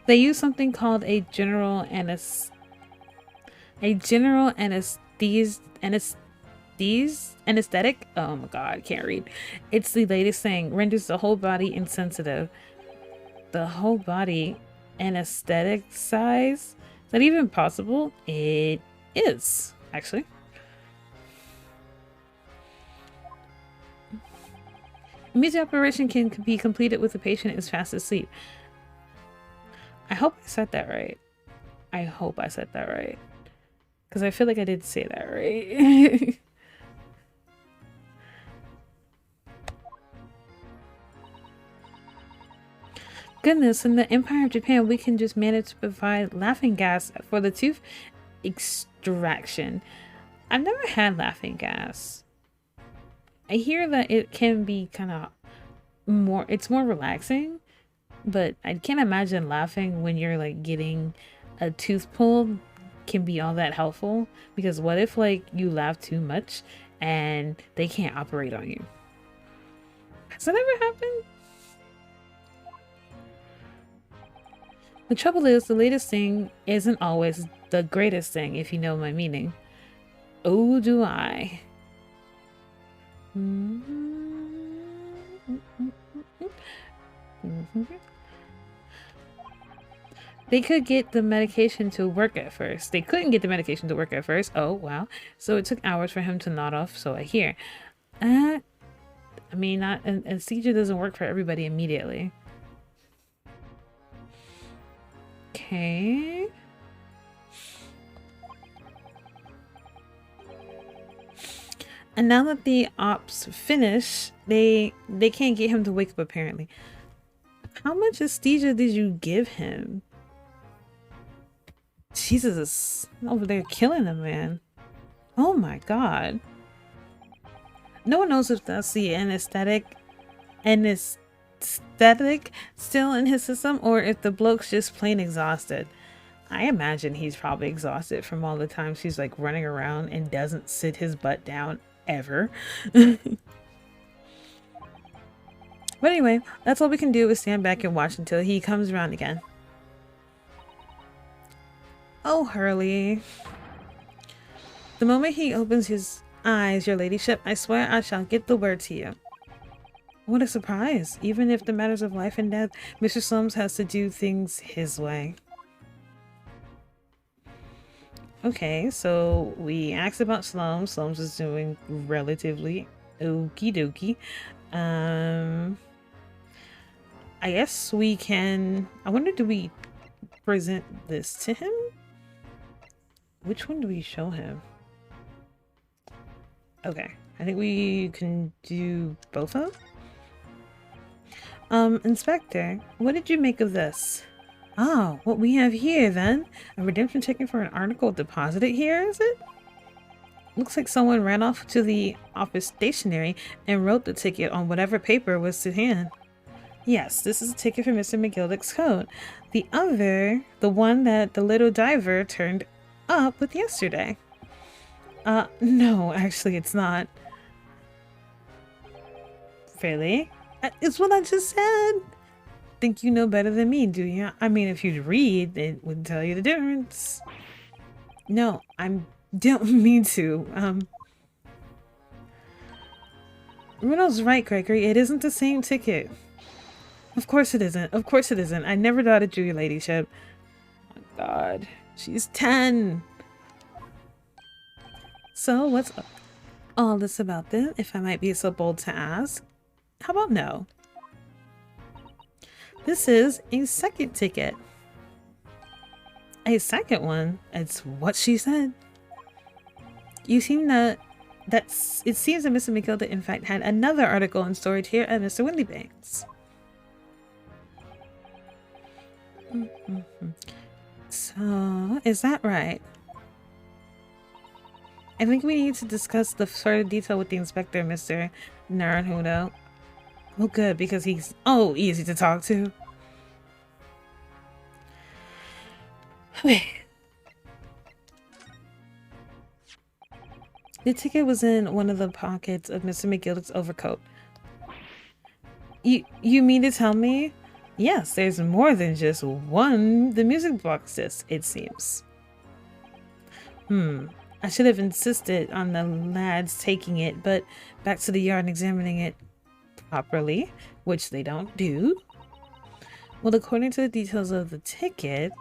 They use something called a general anesthetic. Oh my god, can't read. It's the latest thing. Renders the whole body insensitive. The whole body anesthetic size? Is that even possible? It is, actually. Immediate operation can be completed with the patient is fast asleep. I hope I said that right. I hope I said that right. Because I feel like I did say that right. Goodness, in the Empire of Japan, we can just manage to provide laughing gas for the tooth extraction. I've never had laughing gas. I hear that it can be kind of more, it's more relaxing, but I can't imagine laughing when you're like getting a tooth pulled can be all that helpful, because what if like you laugh too much and they can't operate on you? Has that ever happened? The trouble is, the latest thing isn't always the greatest thing, if you know my meaning. Oh, do I. They could get the medication to work at first. They couldn't get the medication to work at first. Oh, wow. So it took hours for him to nod off, so I hear. I mean, anesthesia doesn't work for everybody immediately. Okay. And now that the ops finish, they can't get him to wake up apparently. How much anesthesia did you give him? Jesus is over there killing him, man. Oh my god. No one knows if that's the anesthetic still in his system, or if the bloke's just plain exhausted. I imagine he's probably exhausted from all the times he's like running around and doesn't sit his butt down ever. But anyway, that's all we can do is stand back and watch until he comes around again. Oh, Hurley. The moment he opens his eyes, your ladyship, I swear I shall get the word to you. What a surprise. Even if the matters of life and death, Mr. Slums has to do things his way. Okay, so we asked about Slums. Slums is doing relatively okie dokie. I guess we can... I wonder, do we present this to him? Which one do we show him? Okay, I think we can do both of them. Inspector, what did you make of this? Oh, what we have here then? A redemption ticket for an article deposited here, is it? Looks like someone ran off to the office stationery and wrote the ticket on whatever paper was to hand. Yes, this is a ticket for Mr. 𝕒𝕒𝕐𝕐𝕐's coat. The other, the one that the little diver turned up with yesterday. No, actually it's not. Really? It's what I just said. Think you know better than me, do you? I mean, if you'd read, it would tell you the difference. No, I don't mean to. Riddle's right, Gregory. It isn't the same ticket. Of course it isn't. Of course it isn't. I never doubted you, your ladyship. Oh my god. She's 10. So what's all this about then, if I might be so bold to ask? How about no? This is a second ticket. A second one? It's what she said. You seem it seems that Mr. 𝕒𝕒𝕐𝕐 in fact had another article in storage here at Mr. 𝕤𝕠𝕔𝕚𝕒's. So, is that right? I think we need to discuss the further detail with the inspector, Mr. 𝕤𝕠𝕔𝕚𝕒. Oh good, because he's easy to talk to. The ticket was in one of the pockets of Mr. 𝕒𝕒𝕐𝕐's overcoat. You mean to tell me? Yes, there's more than just one the music box disc, it seems. I should have insisted on the lads taking it, but back to the yard and examining it properly, which they don't do. Well, according to the details of the ticket,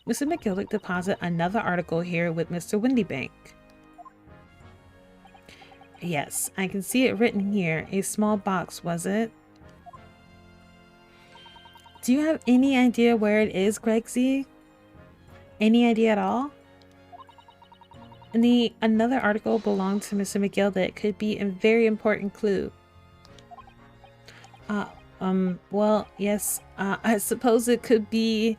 Mr. 𝕒𝕒𝕐𝕐 deposited another article here with Mr. 𝕤𝕠𝕔𝕚𝕒. Yes, I can see it written here. A small box, was it? Do you have any idea where it is, Gregsy? Any idea at all? And another article belonged to Mr. 𝕒𝕒𝕐𝕐 that could be a very important clue. Well, yes, I suppose it could be...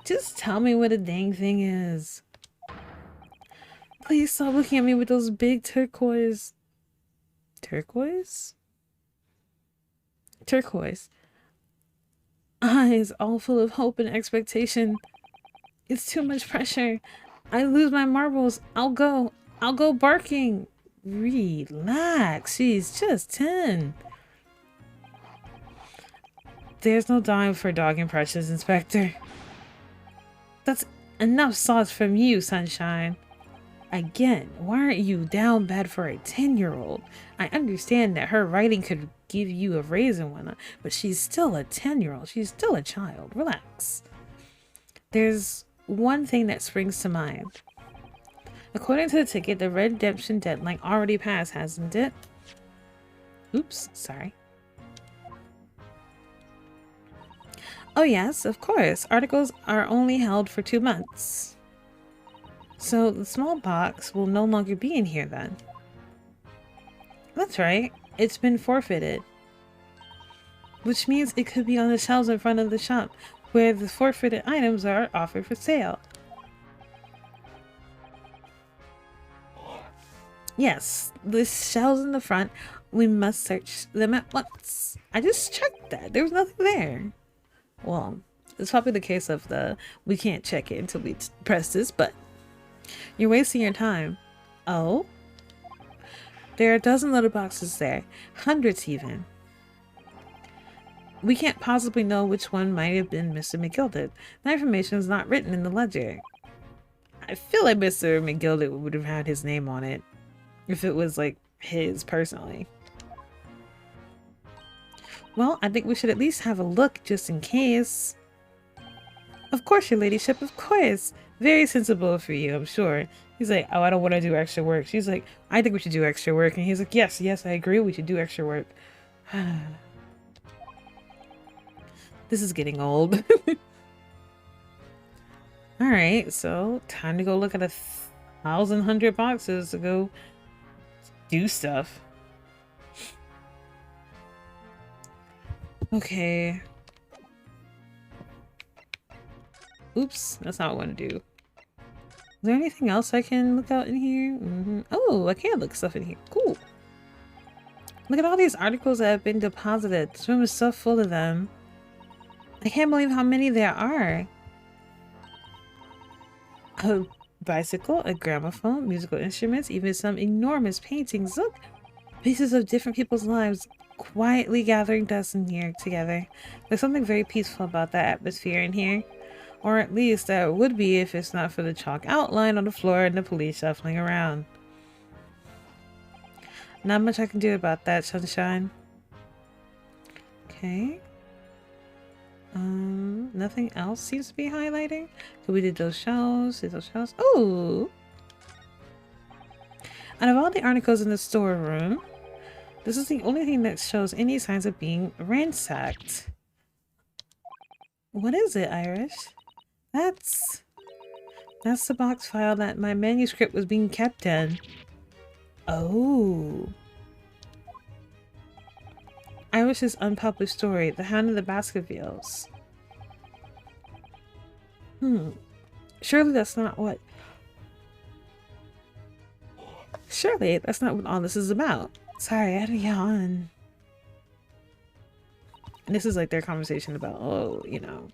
Just tell me what a dang thing is. Please stop looking at me with those big turquoise eyes, all full of hope and expectation. It's too much pressure. I lose my marbles. I'll go barking. Relax. She's just 10. There's no time for dog impressions, Inspector. That's enough sauce from you, Sunshine. Again, why aren't you down bad for a 10-year-old? I understand that her writing could give you a raise and whatnot, but she's still a 10-year-old. She's still a child. Relax. There's one thing that springs to mind. According to the ticket, the redemption deadline already passed, hasn't it? Oops, sorry. Oh yes, of course. Articles are only held for 2 months. So the small box will no longer be in here then. That's right. It's been forfeited. Which means it could be on the shelves in front of the shop where the forfeited items are offered for sale. Yes, the shelves in the front. We must search them at once. I just checked that. There was nothing there. Well, it's probably the case of we can't check it until we press this button. You're wasting your time. Oh? There are a dozen little boxes there. Hundreds even. We can't possibly know which one might have been Mr. 𝕒𝕒𝕐𝕐𝕐. That information is not written in the ledger. I feel like Mr. 𝕒𝕒𝕐𝕐𝕐 would have had his name on it. If it was like his personally. Well, I think we should at least have a look just in case. Of course, your ladyship, of course. Very sensible for you, I'm sure. He's like, oh, I don't want to do extra work. She's like, I think we should do extra work. And he's like, yes, I agree. We should do extra work. This is getting old. Alright, so time to go look at 1,100 boxes to go do stuff. Okay. Oops, that's not what I want to do. Is there anything else I can look out in here? Oh, I can look stuff in here. Cool. Look at all these articles that have been deposited. This room is so full of them. I can't believe how many there are. A bicycle, a gramophone, musical instruments, even some enormous paintings. Look, pieces of different people's lives quietly gathering dust in here together. There's something very peaceful about that atmosphere in here. Or at least that would be if it's not for the chalk outline on the floor and the police shuffling around. Not much I can do about that, Sunshine. Okay. Nothing else seems to be highlighting. So we did those shells, Oh! Out of all the articles in the storeroom, this is the only thing that shows any signs of being ransacked. What is it, Irish? That's the box file that my manuscript was being kept in. Oh. Irish's unpublished story, The Hound of the Baskervilles. Surely that's not what all this is about. Sorry, I had a yawn. And this is like their conversation about, oh, you know,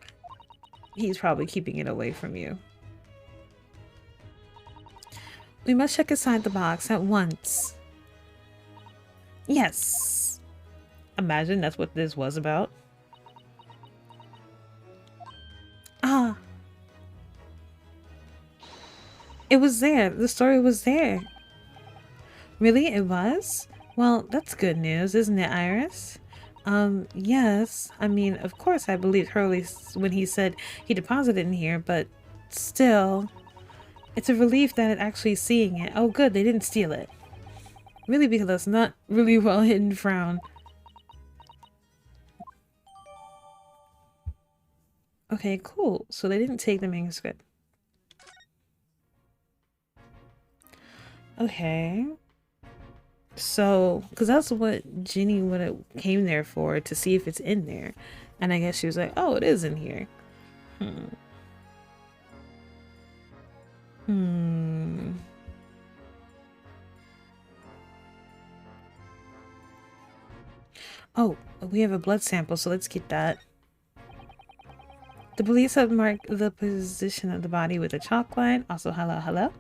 he's probably keeping it away from you. We must check inside the box at once. Yes. Imagine that's what this was about. Ah. It was there. The story was there. Really? It was? Well, that's good news, isn't it, Iris? Yes. I mean, of course I believed Hurley when he said he deposited in here, but still, it's a relief that it actually seeing it. Oh, good, they didn't steal it. Really, because that's not really well hidden frown. Okay, cool. So they didn't take the manuscript. Okay. So, because that's what Ginny would have came there for, to see if it's in there. And I guess she was like, oh, it is in here. Oh, we have a blood sample, so let's get that. The police have marked the position of the body with a chalk line. Also, hello.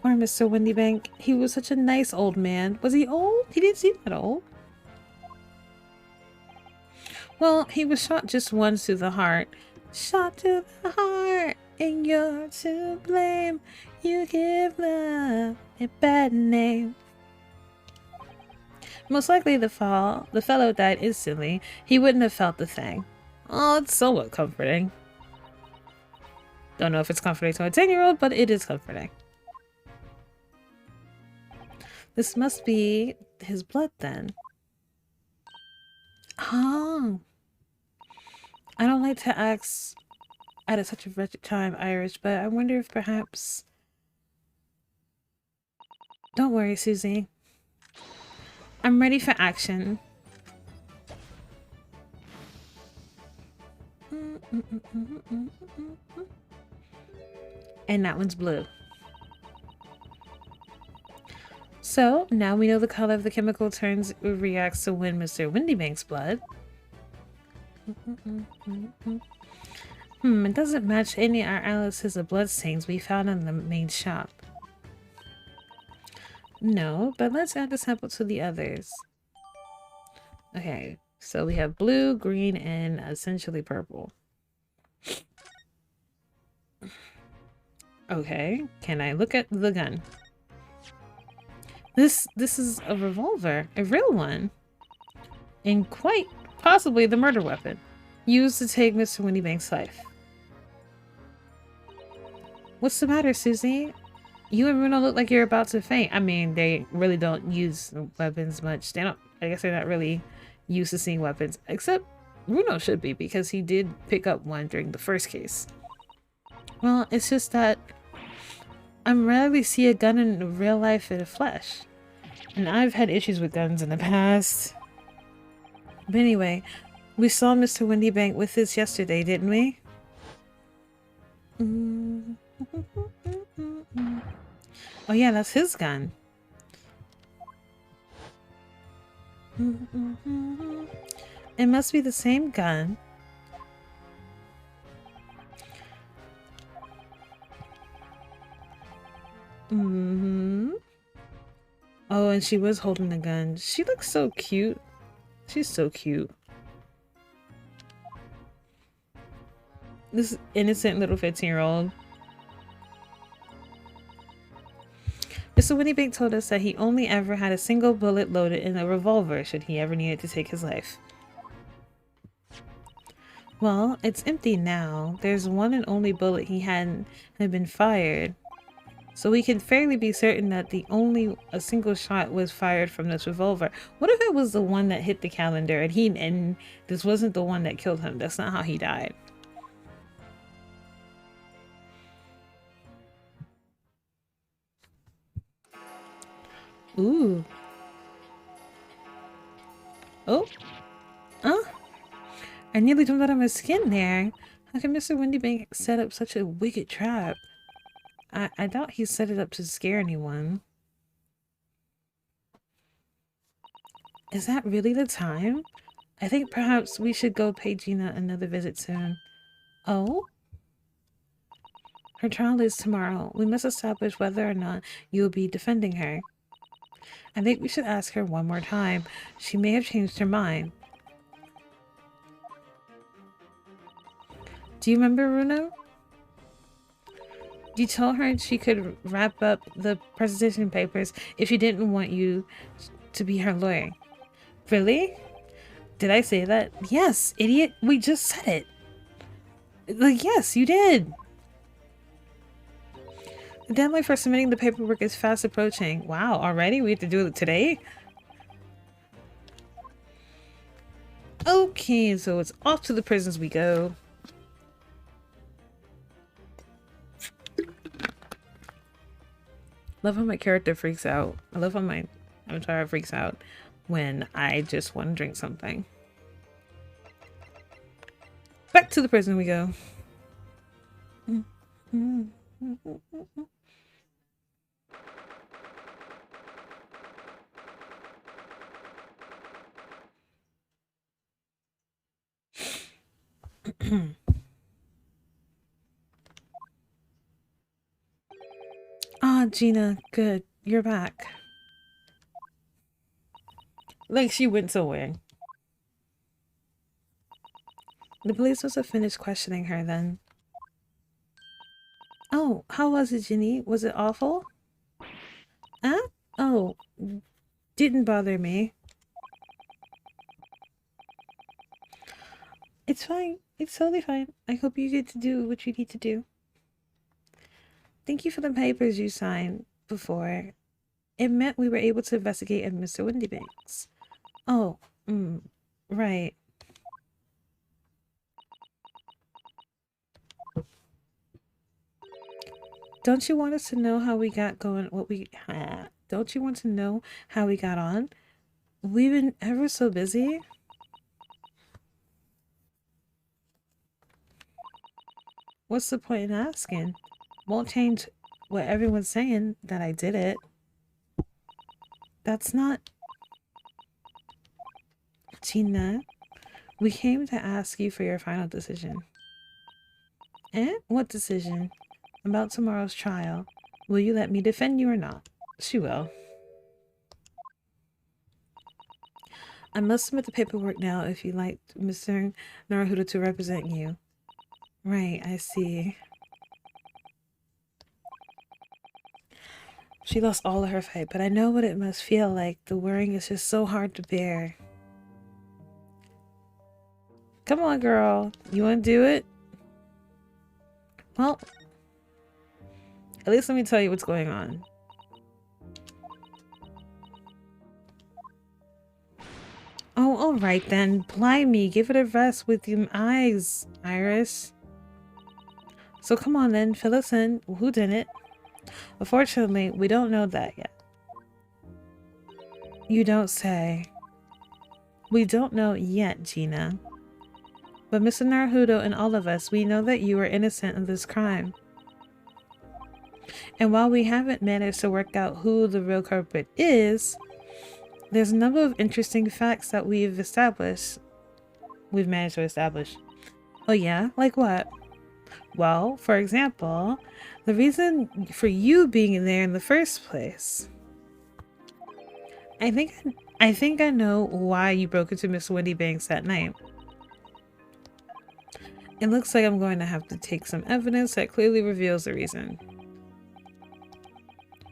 Poor Mr. Windybank. He was such a nice old man. Was he old? He didn't seem that old. Well, he was shot just once through the heart. Shot to the heart, and you're to blame. You give love a bad name. Most likely the fellow died instantly. He wouldn't have felt the thing. Oh, it's somewhat comforting. Don't know if it's comforting to a 10-year-old, but it is comforting. This must be his blood then. Oh. I don't like to ask at such a wretched time, Irish, but I wonder if perhaps... Don't worry, Susie. I'm ready for action. And that one's blue. So, now we know the color of the chemical reacts to when Mr. Windybank's blood. It doesn't match any of our Alice's bloodstains we found in the main shop. No, but let's add the sample to the others. Okay, so we have blue, green, and essentially purple. Okay, can I look at the gun? This is a revolver, a real one. And quite possibly the murder weapon used to take Mr. Windybank's life. What's the matter, Susie? You and Bruno look like you're about to faint. I mean, they really don't use weapons much. I guess they're not really used to seeing weapons. Except Bruno should be, because he did pick up one during the first case. Well, it's just that I rarely see a gun in real life in the flesh. And I've had issues with guns in the past. But anyway, we saw Mr. Windybank with this yesterday, didn't we? Oh yeah, that's his gun. It must be the same gun. Oh, and she was holding the gun. She looks so cute. She's so cute. This innocent little 15-year-old. Mr. Mr. Winniebank told us that he only ever had a single bullet loaded in a revolver should he ever needed to take his life. Well, it's empty now. There's one and only bullet he had been fired. So we can fairly be certain that a single shot was fired from this revolver. What if it was the one that hit the calendar and this wasn't the one that killed him? That's not how he died. Ooh. Oh. Huh? I nearly jumped out of my skin there. How can Mr. Winniebank set up such a wicked trap? I doubt he set it up to scare anyone. Is that really the time? I think perhaps we should go pay Gina another visit soon. Oh? Her trial is tomorrow. We must establish whether or not you will be defending her. I think we should ask her one more time. She may have changed her mind. Do you remember, Runo? You told her she could wrap up the presentation papers if she didn't want you to be her lawyer. Really? Did I say that? Yes, idiot. We just said it. Like, yes, you did. The deadline for submitting the paperwork is fast approaching. Wow, already? We have to do it today? Okay, so it's off to the prisons we go. Love how my character freaks out. I love how my avatar freaks out when I just want to drink something. Back to the prison we go. Ah, Gina, good. You're back. Like she went somewhere. The police must have finished questioning her then. Oh, how was it, Ginny? Was it awful? Huh? Oh, didn't bother me. It's fine. It's totally fine. I hope you get to do what you need to do. Thank you for the papers you signed before. It meant we were able to investigate at Mr. Winniebank's. Oh, right. Don't you want us to know how we got going? Don't you want to know how we got on? We've been ever so busy. What's the point in asking? Won't change what everyone's saying that I did it. That's not... Gina, we came to ask you for your final decision. What decision? About tomorrow's trial. Will you let me defend you or not? She will. I must submit the paperwork now if you'd like Mr. 𝕤𝕒𝕤𝕤 to represent you. Right, I see. She lost all of her fight, but I know what it must feel like. The worrying is just so hard to bear. Come on, girl. You want to do it? Well, at least let me tell you what's going on. Oh, alright then. Blimey, give it a rest with your eyes, Iris. So come on then, fill us in. Who did it? Unfortunately, we don't know that yet. You don't say. We don't know yet, Gina. But Mr. 𝕤𝕤𝕤 and all of us, we know that you are innocent of this crime. And while we haven't managed to work out who the real culprit is, there's a number of interesting facts that we've managed to establish. Oh yeah? Like what? Well, for example, the reason for you being there in the first place. I think I know why you broke into Miss Winniebank's that night. It looks like I'm going to have to take some evidence that clearly reveals the reason.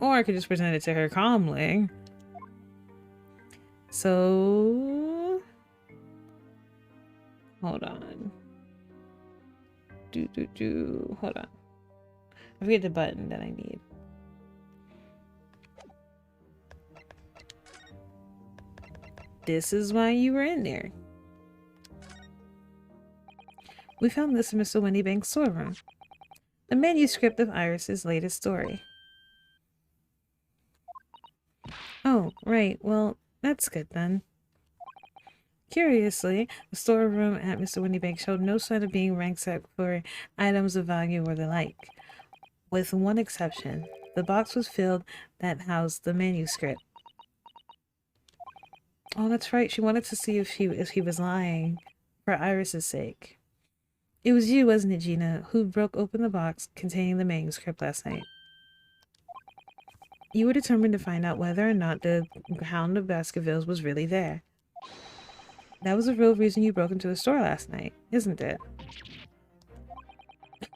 Or I could just present it to her calmly. So... hold on. Hold on. I forget the button that I need. This is why you were in there. We found this in Mr. Windybank's storeroom. The manuscript of Iris's latest story. Oh, right. Well, that's good then. Curiously, the storeroom at Mr. Windybank showed no sign of being ransacked for items of value or the like. With one exception, the box was filled that housed the manuscript. Oh, that's right. She wanted to see if he was lying for Iris's sake. It was you, wasn't it, Gina, who broke open the box containing the manuscript last night? You were determined to find out whether or not the Hound of Baskervilles was really there. That was the real reason you broke into the store last night, isn't it?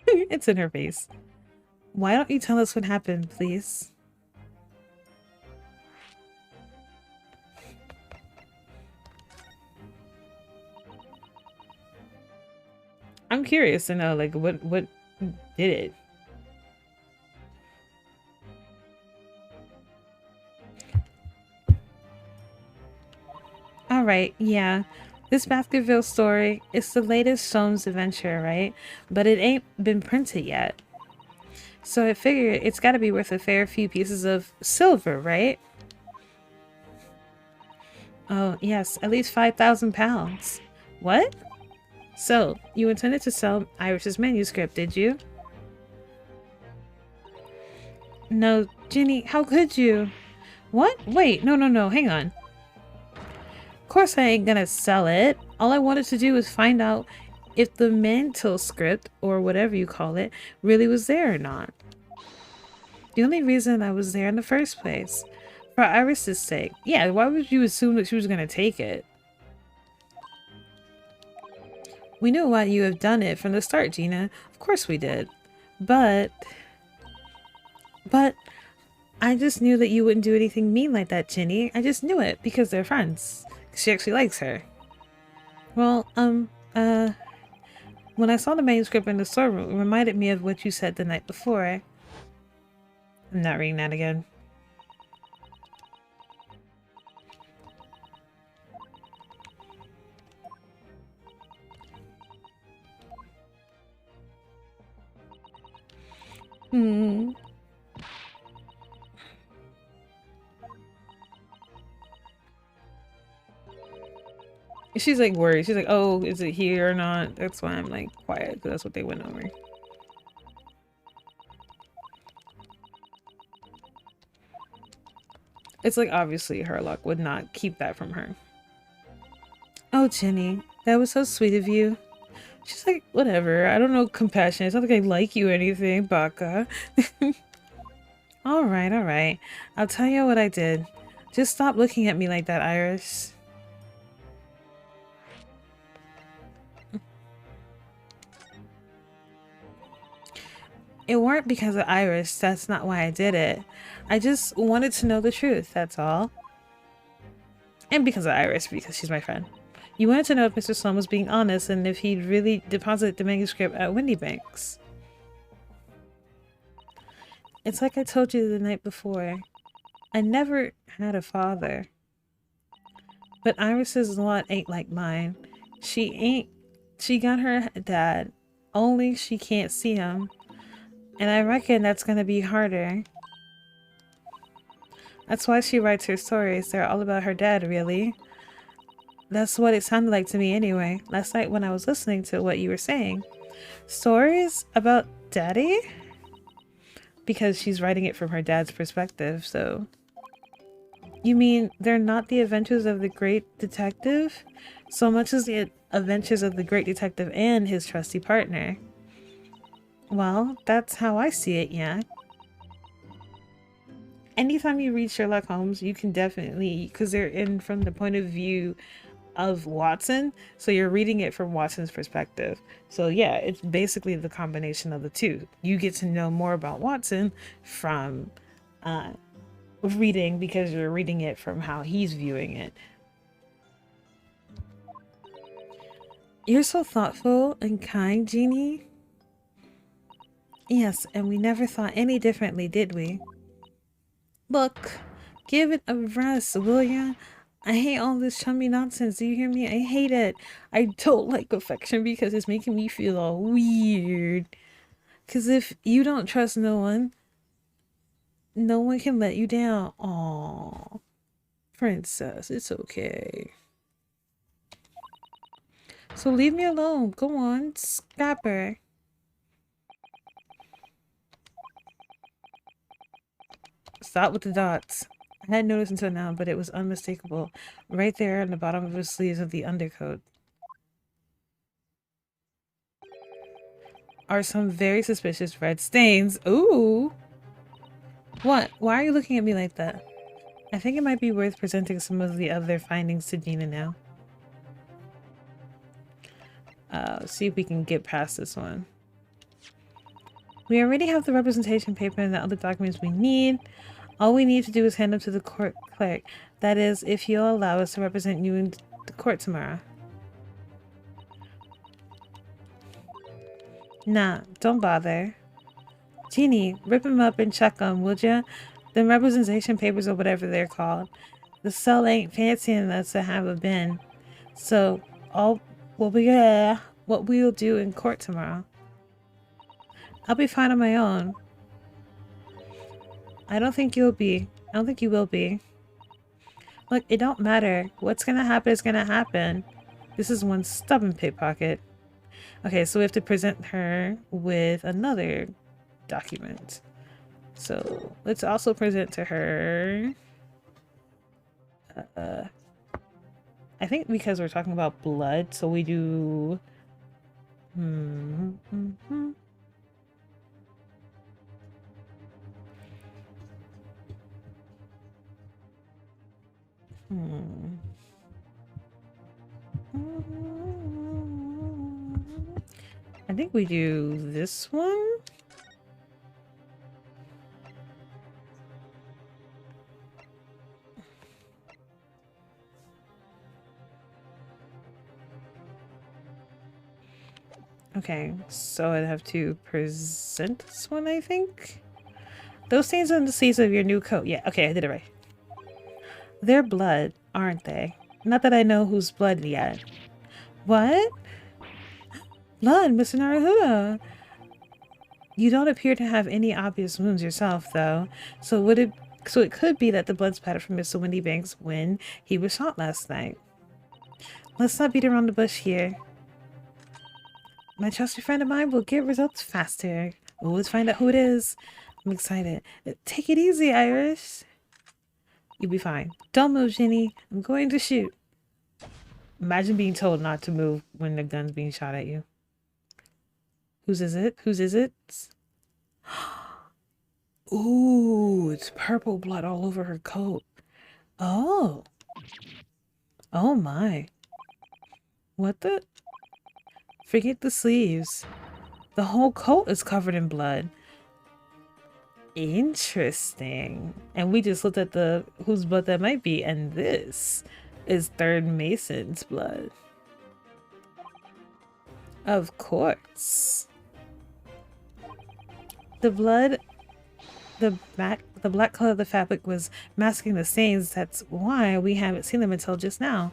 It's in her face. Why don't you tell us what happened, please? I'm curious to know, like, what did it? Alright, yeah. This Baskerville story is the latest Soames adventure, right? But it ain't been printed yet. So I figure it's gotta be worth a fair few pieces of silver, right? Oh, yes, at least 5,000 pounds. What? So, you intended to sell Iris's manuscript, did you? No, Ginny, how could you? What? Wait, no, hang on. Of course I ain't gonna sell it. All I wanted to do was find out if the 𝕤𝕤𝕤𝕤, or whatever you call it, really was there or not. The only reason I was there in the first place. For Iris's sake. Yeah, why would you assume that she was gonna take it? We knew why you have done it from the start, Gina. Of course we did. But I just knew that you wouldn't do anything mean like that, Ginny. I just knew it because they're friends. She actually likes her. Well, when I saw the manuscript in the storeroom, it reminded me of what you said the night before. I'm not reading that again. She's like worried. She's like, oh, is it here or not? That's why I'm like quiet, because that's what they went over. It's like obviously Herlock would not keep that from her. Oh, Ginny, that was so sweet of you. She's like, whatever. I don't know compassion. It's not like I like you or anything, Baka. Alright. I'll tell you what I did. Just stop looking at me like that, Iris. It weren't because of Iris. That's not why I did it. I just wanted to know the truth, that's all. And because of Iris, because she's my friend. You wanted to know if Mr. Sloan was being honest and if he'd really deposited the manuscript at Windybank's. It's like I told you the night before. I never had a father. But Iris's lot ain't like mine. She got her dad. Only she can't see him. And I reckon that's gonna be harder. That's why she writes her stories. They're all about her dad, really. That's what it sounded like to me anyway, last night when I was listening to what you were saying. Stories about Daddy? Because she's writing it from her dad's perspective, so... You mean they're not the adventures of the great detective? So much as the adventures of the great detective and his trusty partner. Well, that's how I see it, yeah. Anytime you read Sherlock Holmes, you can definitely, because they're in from the point of view of Watson, so you're reading it from Watson's perspective. So yeah, it's basically the combination of the two. You get to know more about Watson from reading because you're reading it from how he's viewing it. You're so thoughtful and kind, Jeannie. Yes, and we never thought any differently, did we? Look, give it a rest, will ya? I hate all this chummy nonsense. Do you hear me? I hate it. I don't like affection because it's making me feel all weird. Because if you don't trust no one can let you down. Aw, princess, it's okay. So leave me alone. Go on, Scrapper. Stop with the dots. I hadn't noticed until now, but it was unmistakable. Right there on the bottom of the sleeves of the undercoat are some very suspicious red stains. Ooh! What? Why are you looking at me like that? I think it might be worth presenting some of the other findings to Gina now. See if we can get past this one. We already have the representation paper and the other documents we need. All we need to do is hand them to the court clerk. That is, if he'll allow us to represent you in the court tomorrow. Nah, don't bother. Jeannie, rip them up and check them, would ya? The representation papers or whatever they're called. The cell ain't fancy enough to have a bin. So, what we'll do in court tomorrow. I'll be fine on my own. I don't think you will be. Look, it don't matter. What's gonna happen is gonna happen. This is one stubborn pickpocket. Okay, so we have to present her with another document. So let's also present to her. I think because we're talking about blood, so we do. I think we do this one. Okay, so I'd have to present this one, I think. Those stains on the sleeves of your new coat. Yeah, okay, I did it right. They're blood, aren't they? Not that I know whose blood yet. What? Blood, Mr. Naruhodo. You don't appear to have any obvious wounds yourself, though. So it could be that the blood splattered from Mr. Windybanks when he was shot last night. Let's not beat around the bush here. My trusted friend of mine will get results faster. We'll always find out who it is. I'm excited. Take it easy, Irish. You'll be fine. Don't move, Jenny. I'm going to shoot. Imagine being told not to move when the gun's being shot at you. Whose is it? Whose is it? Ooh, it's purple blood all over her coat. Oh. Oh my. What the? Forget the sleeves. The whole coat is covered in blood. Interesting. And we just looked at the whose blood that might be, and this is 𝕘𝕒𝕤's blood. Of course. The blood, the black color of the fabric was masking the stains. That's why we haven't seen them until just now.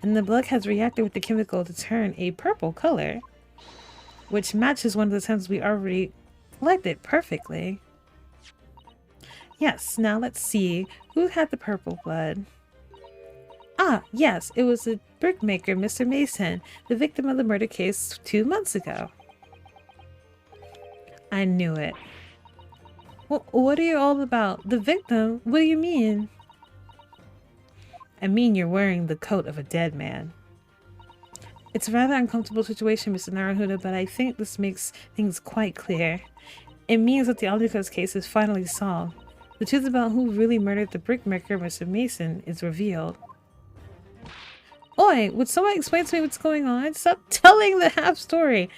And the blood has reacted with the chemical to turn a purple color, which matches one of the samples we already collected perfectly. Yes, now let's see. Who had the purple blood? Ah, yes, it was the brickmaker, Mr. Mason, the victim of the murder case 2 months ago. I knew it. What are you all about? The victim? What do you mean? I mean you're wearing the coat of a dead man. It's a rather uncomfortable situation, Mr. Naruhodo, but I think this makes things quite clear. It means that the Aldrich's case is finally solved. The truth about who really murdered the brickmaker, Mr. Mason, is revealed. Oi, would someone explain to me what's going on? Stop telling the half story.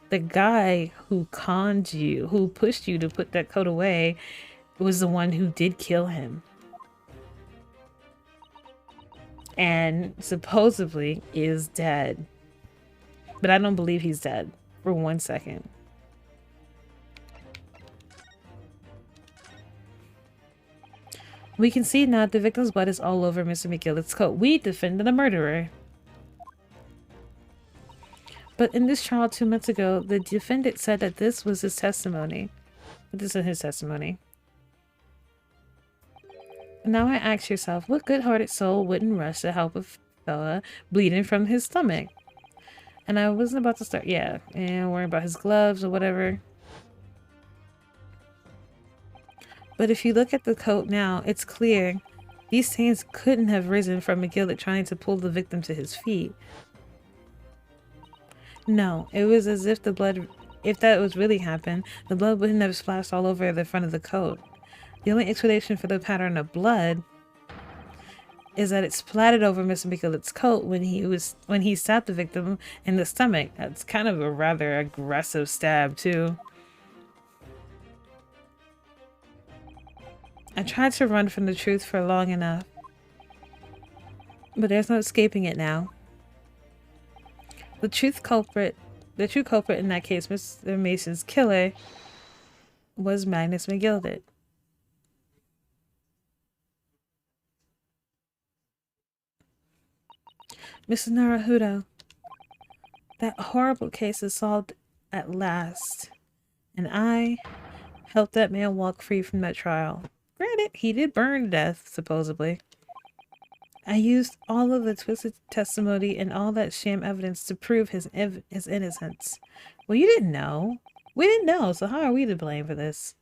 The guy who conned you, who pushed you to put that coat away, was the one who did kill him. And supposedly is dead. But I don't believe he's dead for 1 second. We can see now the victim's blood is all over Mr. 𝕒𝕒𝕤𝕤's coat. We defended a murderer. But in this trial 2 months ago, the defendant said that this was his testimony. This is his testimony. Now I ask yourself, what good-hearted soul wouldn't rush to help a fella bleeding from his stomach? And I wasn't about to start, yeah, and worry about his gloves or whatever. But if you look at the coat now, it's clear these stains couldn't have risen from 𝕒𝕒𝕤𝕤 trying to pull the victim to his feet. No, it was as if the blood, if that was really happened, the blood wouldn't have splashed all over the front of the coat. The only explanation for the pattern of blood is that it splattered over Mr. 𝕒𝕒𝕤's coat when he stabbed the victim in the stomach. That's kind of a rather aggressive stab too. I tried to run from the truth for long enough, but there's no escaping it now. The true culprit in that case, Mr. Mason's killer, was Magnus 𝕒𝕒𝕤. Mr. Naruhodo, that horrible case is solved at last, and I helped that man walk free from that trial. Granted, he did burn to death, supposedly. I used all of the twisted testimony and all that sham evidence to prove his innocence. Well, you didn't know. We didn't know, so how are we to blame for this?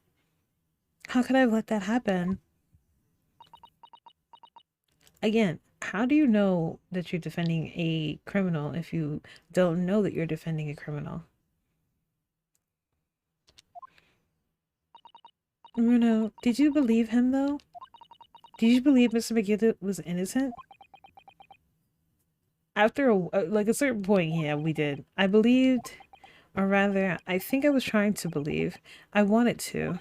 How could I have let that happen? Again, how do you know that you're defending a criminal if you don't know that you're defending a criminal? Bruno, did you believe him though? Did you believe Mr. 𝕒𝕒𝕤 was innocent? After a certain point, yeah, we did. I believed, or rather, I think I was trying to believe. I wanted to,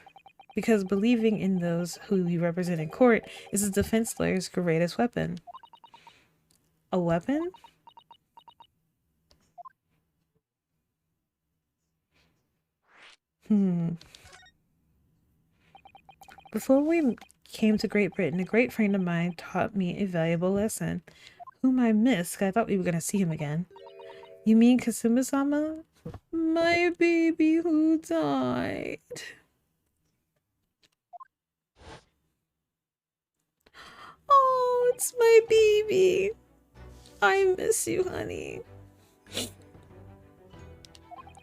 because believing in those who you represent in court is a defense lawyer's greatest weapon. A weapon? Before we came to Great Britain, a great friend of mine taught me a valuable lesson, whom I missed because I thought we were going to see him again. You mean Kasuma-sama? My baby who died. Oh, it's my baby. I miss you, honey.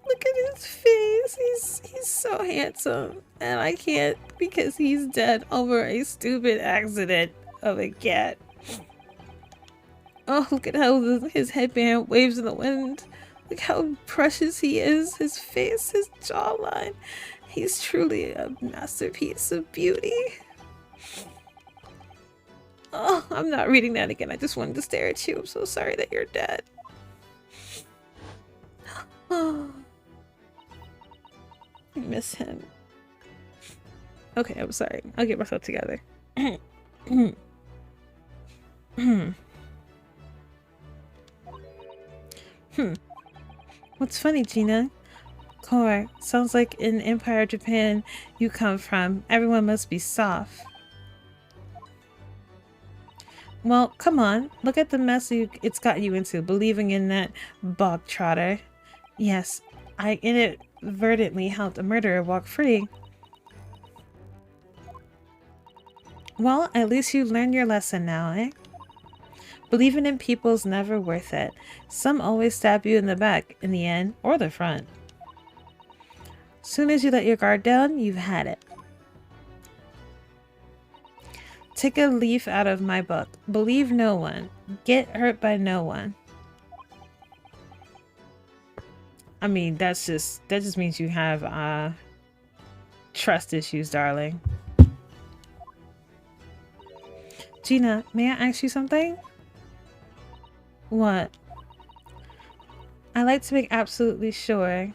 Look at his face. He's so handsome. And I can't because he's dead over a stupid accident of a cat. Oh, look at how his headband waves in the wind. Look how precious he is. His face, his jawline. He's truly a masterpiece of beauty. Oh, I'm not reading that again. I just wanted to stare at you. I'm so sorry that you're dead. Oh, I miss him. Okay, I'm sorry. I'll get myself together. What's funny, Gina? Core, sounds like in Empire Japan you come from. Everyone must be soft. Well, come on. Look at the mess it's got you into, believing in that bog trotter. Yes, I inadvertently helped a murderer walk free. Well, at least you learned your lesson now, eh? Believing in people's never worth it. Some always stab you in the back, in the end, or the front. Soon as you let your guard down, you've had it. Take a leaf out of my book. Believe no one. Get hurt by no one. I mean, that just means you have trust issues, darling. Gina, may I ask you something? What? I like to make absolutely sure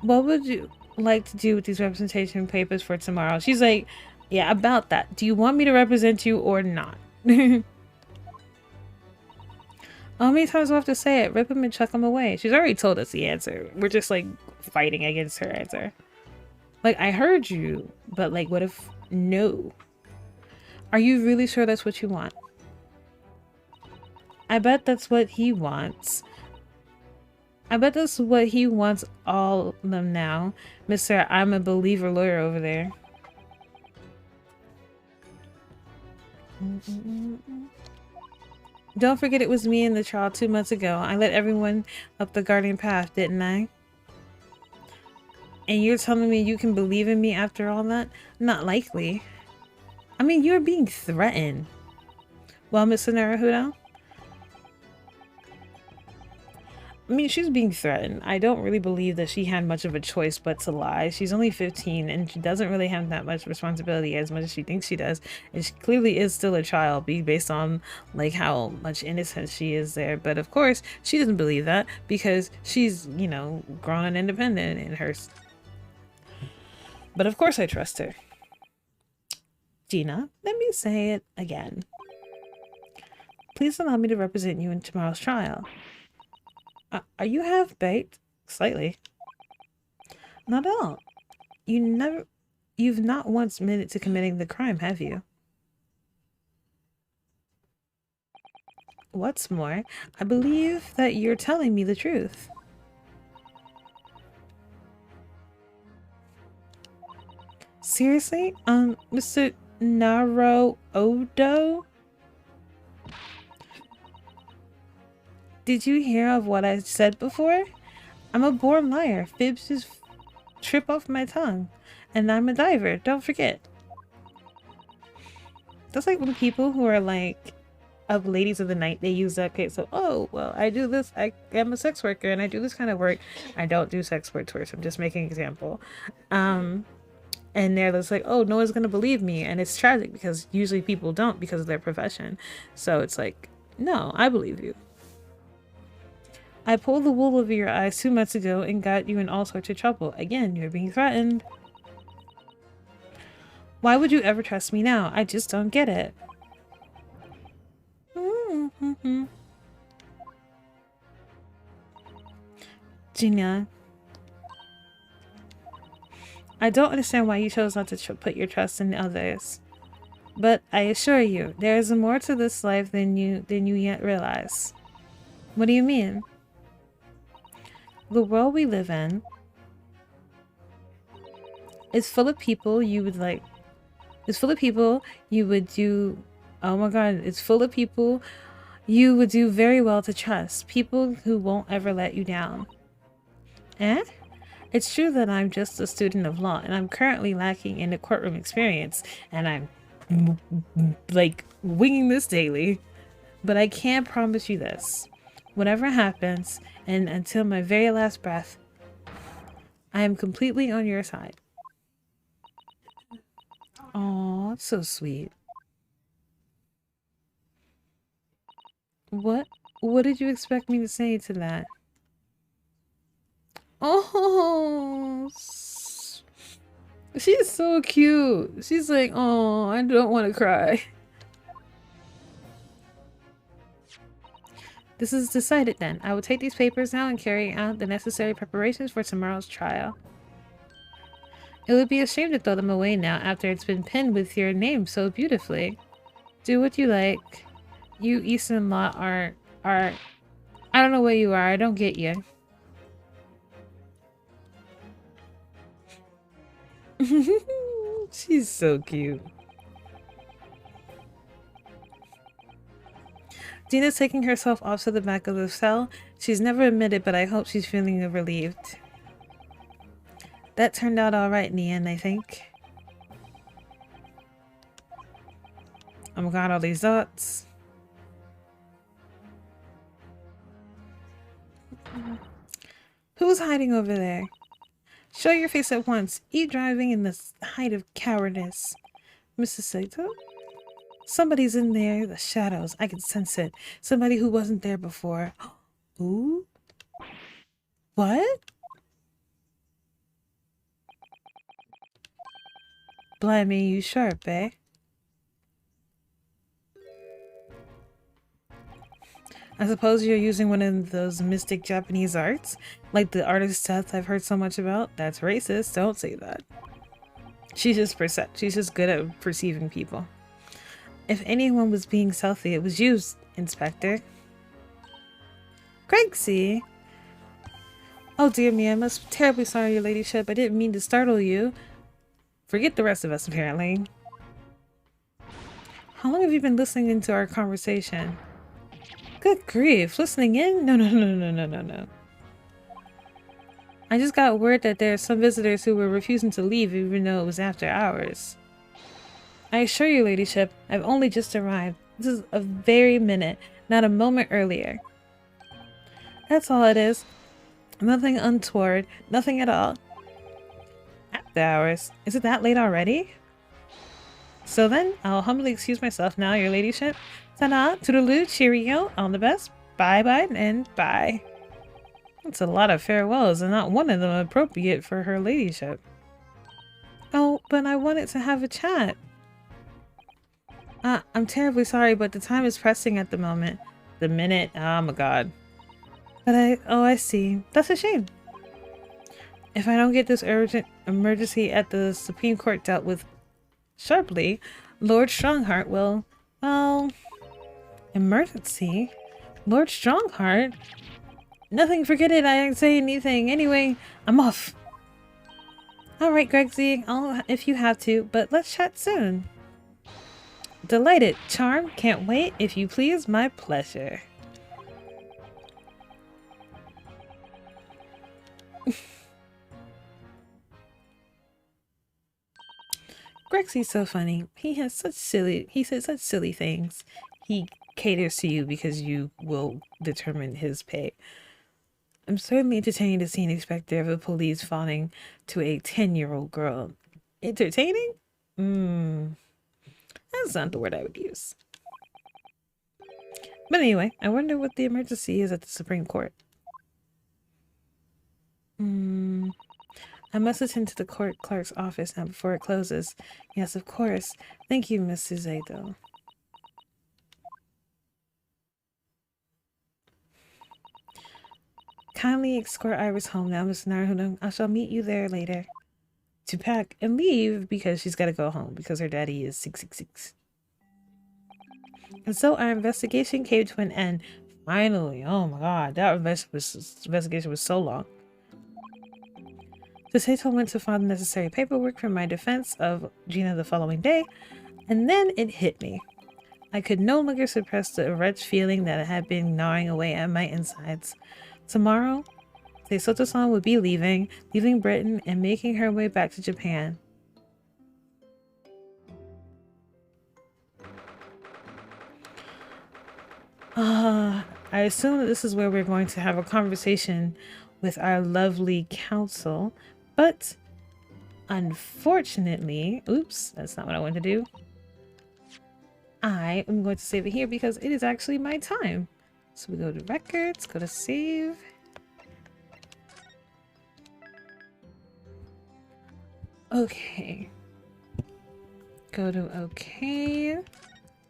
what would you like to do with these representation papers for tomorrow? She's like, yeah, about that. Do you want me to represent you or not? How many times do I have to say it? Rip him and chuck him away. She's already told us the answer. We're just like fighting against her answer. Like, I heard you, but like, what if no? Are you really sure that's what you want? I bet that's what he wants. I bet that's what he wants all of them now. Mr. I'm a believer lawyer over there. Don't forget it was me in the trial 2 months ago. I led everyone up the garden path, didn't I? And you're telling me you can believe in me after all that? Not likely. I mean, you're being threatened. Well, Mr. 𝕤𝕤𝕤𝕤? I mean, she's being threatened. I don't really believe that she had much of a choice but to lie. She's only 15 and she doesn't really have that much responsibility as much as she thinks she does. And she clearly is still a child based on like how much innocence she is there. But of course, she doesn't believe that because she's, you know, grown and independent in her. But of course I trust her. Gina, let me say it again. Please allow me to represent you in tomorrow's trial. Are you half-baked? Slightly. Not at all. You've not once admitted to committing the crime, have you? What's more, I believe that you're telling me the truth. Seriously? Mr. 𝕤𝕤𝕤𝕤? Did you hear of what I said before? I'm a born liar. Fibs just trip off my tongue. And I'm a diver, don't forget. That's like when people who are like of ladies of the night, they use that case of, oh, well, I do this, I am a sex worker and I do this kind of work. I don't do sex work tours, I'm just making an example. And they're just like, oh, no one's gonna believe me. And it's tragic because usually people don't because of their profession. So it's like, no, I believe you. I pulled the wool over your eyes 2 months ago and got you in all sorts of trouble. Again, you're being threatened. Why would you ever trust me now? I just don't get it. Gina. I don't understand why you chose not to put your trust in others. But I assure you, there is more to this life than you yet realize. What do you mean? The world we live in is full of people you would like. It's full of people you would do. Oh my god, it's full of people you would do very well to trust. People who won't ever let you down. Eh? It's true that I'm just a student of law and I'm currently lacking in the courtroom experience and I'm like winging this daily. But I can promise you this. Whatever happens, and until my very last breath, I am completely on your side. Aw, that's so sweet. What did you expect me to say to that? Oh, she's so cute. She's like, oh, I don't want to cry. This is decided then. I will take these papers now and carry out the necessary preparations for tomorrow's trial. It would be a shame to throw them away now after it's been pinned with your name so beautifully. Do what you like. You 𝕒𝕤𝕤𝕤 are I don't know where you are. I don't get you. She's so cute. Dina's taking herself off to the back of the cell. She's never admitted, but I hope she's feeling relieved. That turned out alright in the end, I think. Oh my god, all these dots. Who's hiding over there? Show your face at once. Eat driving in the height of cowardice. Mrs. Sato? Somebody's in there. The shadows. I can sense it. Somebody who wasn't there before. Ooh? What? Blimey, you sharp, eh? I suppose you're using one of those mystic Japanese arts? Like the artist's death I've heard so much about? That's racist, don't say that. She's just good at perceiving people. If anyone was being stealthy, it was you, Inspector. Gregsy! Oh dear me, I must be terribly sorry, your ladyship. I didn't mean to startle you. Forget the rest of us, apparently. How long have you been listening into our conversation? Good grief, listening in? No. I just got word that there are some visitors who were refusing to leave even though it was after hours. I assure you, ladyship, I've only just arrived. This is a very minute, not a moment earlier. That's all it is. Nothing untoward, nothing at all. After hours? Is it that late already? So then, I'll humbly excuse myself now, your ladyship. Ta-da, toodaloo, cheerio, all the best, bye-bye, and bye. That's a lot of farewells, and not one of them appropriate for her ladyship. Oh, but I wanted to have a chat. I'm terribly sorry, but the time is pressing at the moment. The minute? Oh my god. But I see. That's a shame. If I don't get this urgent emergency at the Supreme Court dealt with sharply, Lord Strongheart will, well... Emergency? Lord Strongheart? Nothing, forget it, I didn't say anything. Anyway, I'm off. Alright, Gregsy, if you have to, but let's chat soon. Delighted, Charm, can't wait. If you please, my pleasure. Grexy's so funny. He says such silly things. He caters to you because you will determine his pay. I'm certainly entertained to see an inspector of the police fawning to a 10-year-old girl. Entertaining? That's not the word I would use. But anyway, I wonder what the emergency is at the Supreme Court. I must attend to the court clerk's office now before it closes. Yes, of course. Thank you, Mrs. Ado. Kindly escort Iris home now, Miss Naruto. I shall meet you there later. To pack and leave because she's got to go home because her daddy is 666. And so our investigation came to an end. Finally. Oh my god, that investigation was so long. The 𝕤𝕒𝕔𝕚𝕒 went to find the necessary paperwork for my defense of Gina the following day, and then it hit me. I could no longer suppress the wretched feeling that had been gnawing away at my insides. Tomorrow, 𝕤𝕤𝕤 would be leaving Britain and making her way back to Japan. I assume that this is where we're going to have a conversation with our lovely counsel, but unfortunately, oops, that's not what I wanted to do. I am going to save it here because it is actually my time. So we go to records, go to save. Okay. Go to okay.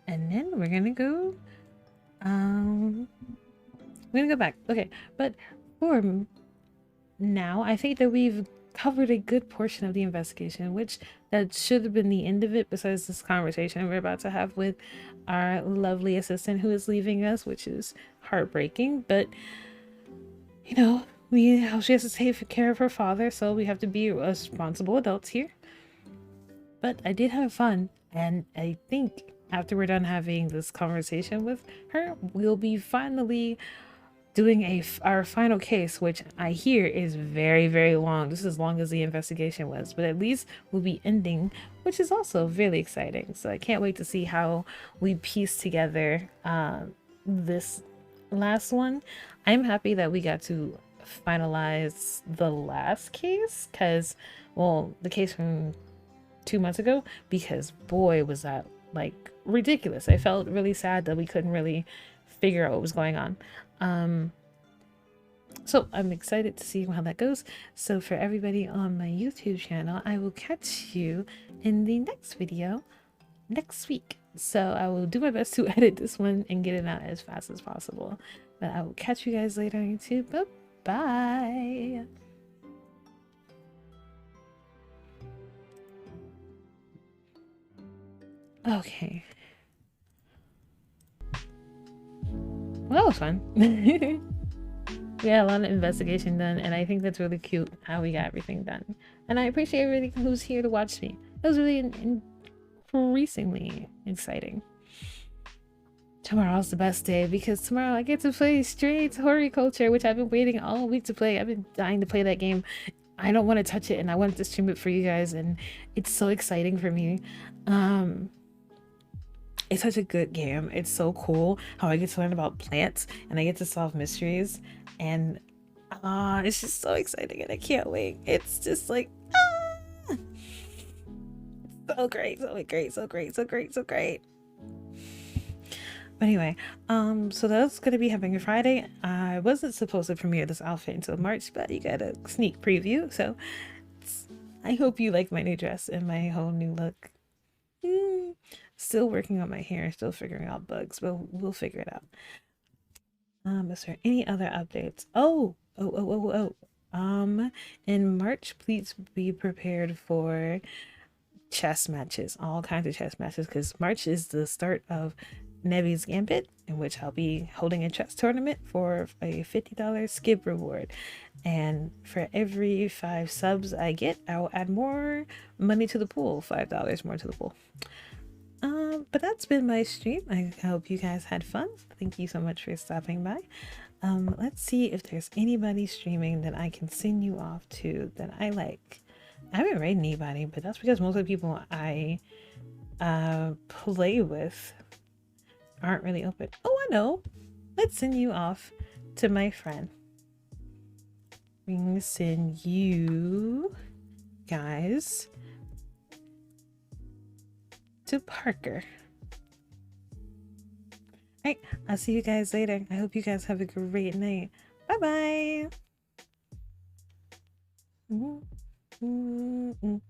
And then we're gonna go we're gonna go back. Okay, but for now, I think that we've covered a good portion of the investigation, which that should have been the end of it, besides this conversation we're about to have with our lovely assistant who is leaving us, which is heartbreaking. But you know, she has to take care of her father, so we have to be responsible adults here. But I did have fun, and I think after we're done having this conversation with her, we'll be finally doing our final case, which I hear is very, very long, just as long as the investigation was, but at least we'll be ending, which is also really exciting. So I can't wait to see how we piece together this last one. I'm happy that we got to finalize the last case, because, well, the case from 2 months ago, because boy was that like ridiculous. I felt really sad that we couldn't really figure out what was going on. So I'm excited to see how that goes. So for everybody on my YouTube channel, I will catch you in the next video next week. So I will do my best to edit this one and get it out as fast as possible. But I will catch you guys later on YouTube. Bye. Okay. Well, that was fun. We had a lot of investigation done, and I think that's really cute how we got everything done. And I appreciate everybody who's here to watch me. It was really increasingly exciting. Tomorrow's the best day because tomorrow I get to play Straight Horticulture, which I've been waiting all week to play. I've been dying to play that game. I don't want to touch it, and I wanted to stream it for you guys, and it's so exciting for me. It's such a good game. It's so cool how I get to learn about plants and I get to solve mysteries, and it's just so exciting and I can't wait. It's just like so great, so great, so great, so great, so great. But anyway, so that's gonna be happening Friday. I wasn't supposed to premiere this outfit until March, but you got a sneak preview, so I hope you like my new dress and my whole new look. Still working on my hair, still figuring out bugs, but we'll figure it out. Is there any other updates? In March, please be prepared for chess matches, all kinds of chess matches, because March is the start of Neby's Gambit, in which I'll be holding a chess tournament for a $50 skip reward. And for every 5 subs I get, I'll add more money to the pool, $5 more to the pool. But that's been my stream. I hope you guys had fun. Thank you so much for stopping by. Let's see if there's anybody streaming that I can send you off to that I like. I haven't rated anybody, but that's because most of the people I play with aren't really open. Oh, I know. Let's send you off to my friend. We can send you guys to Parker. Alright, I'll see you guys later. I hope you guys have a great night. Bye bye.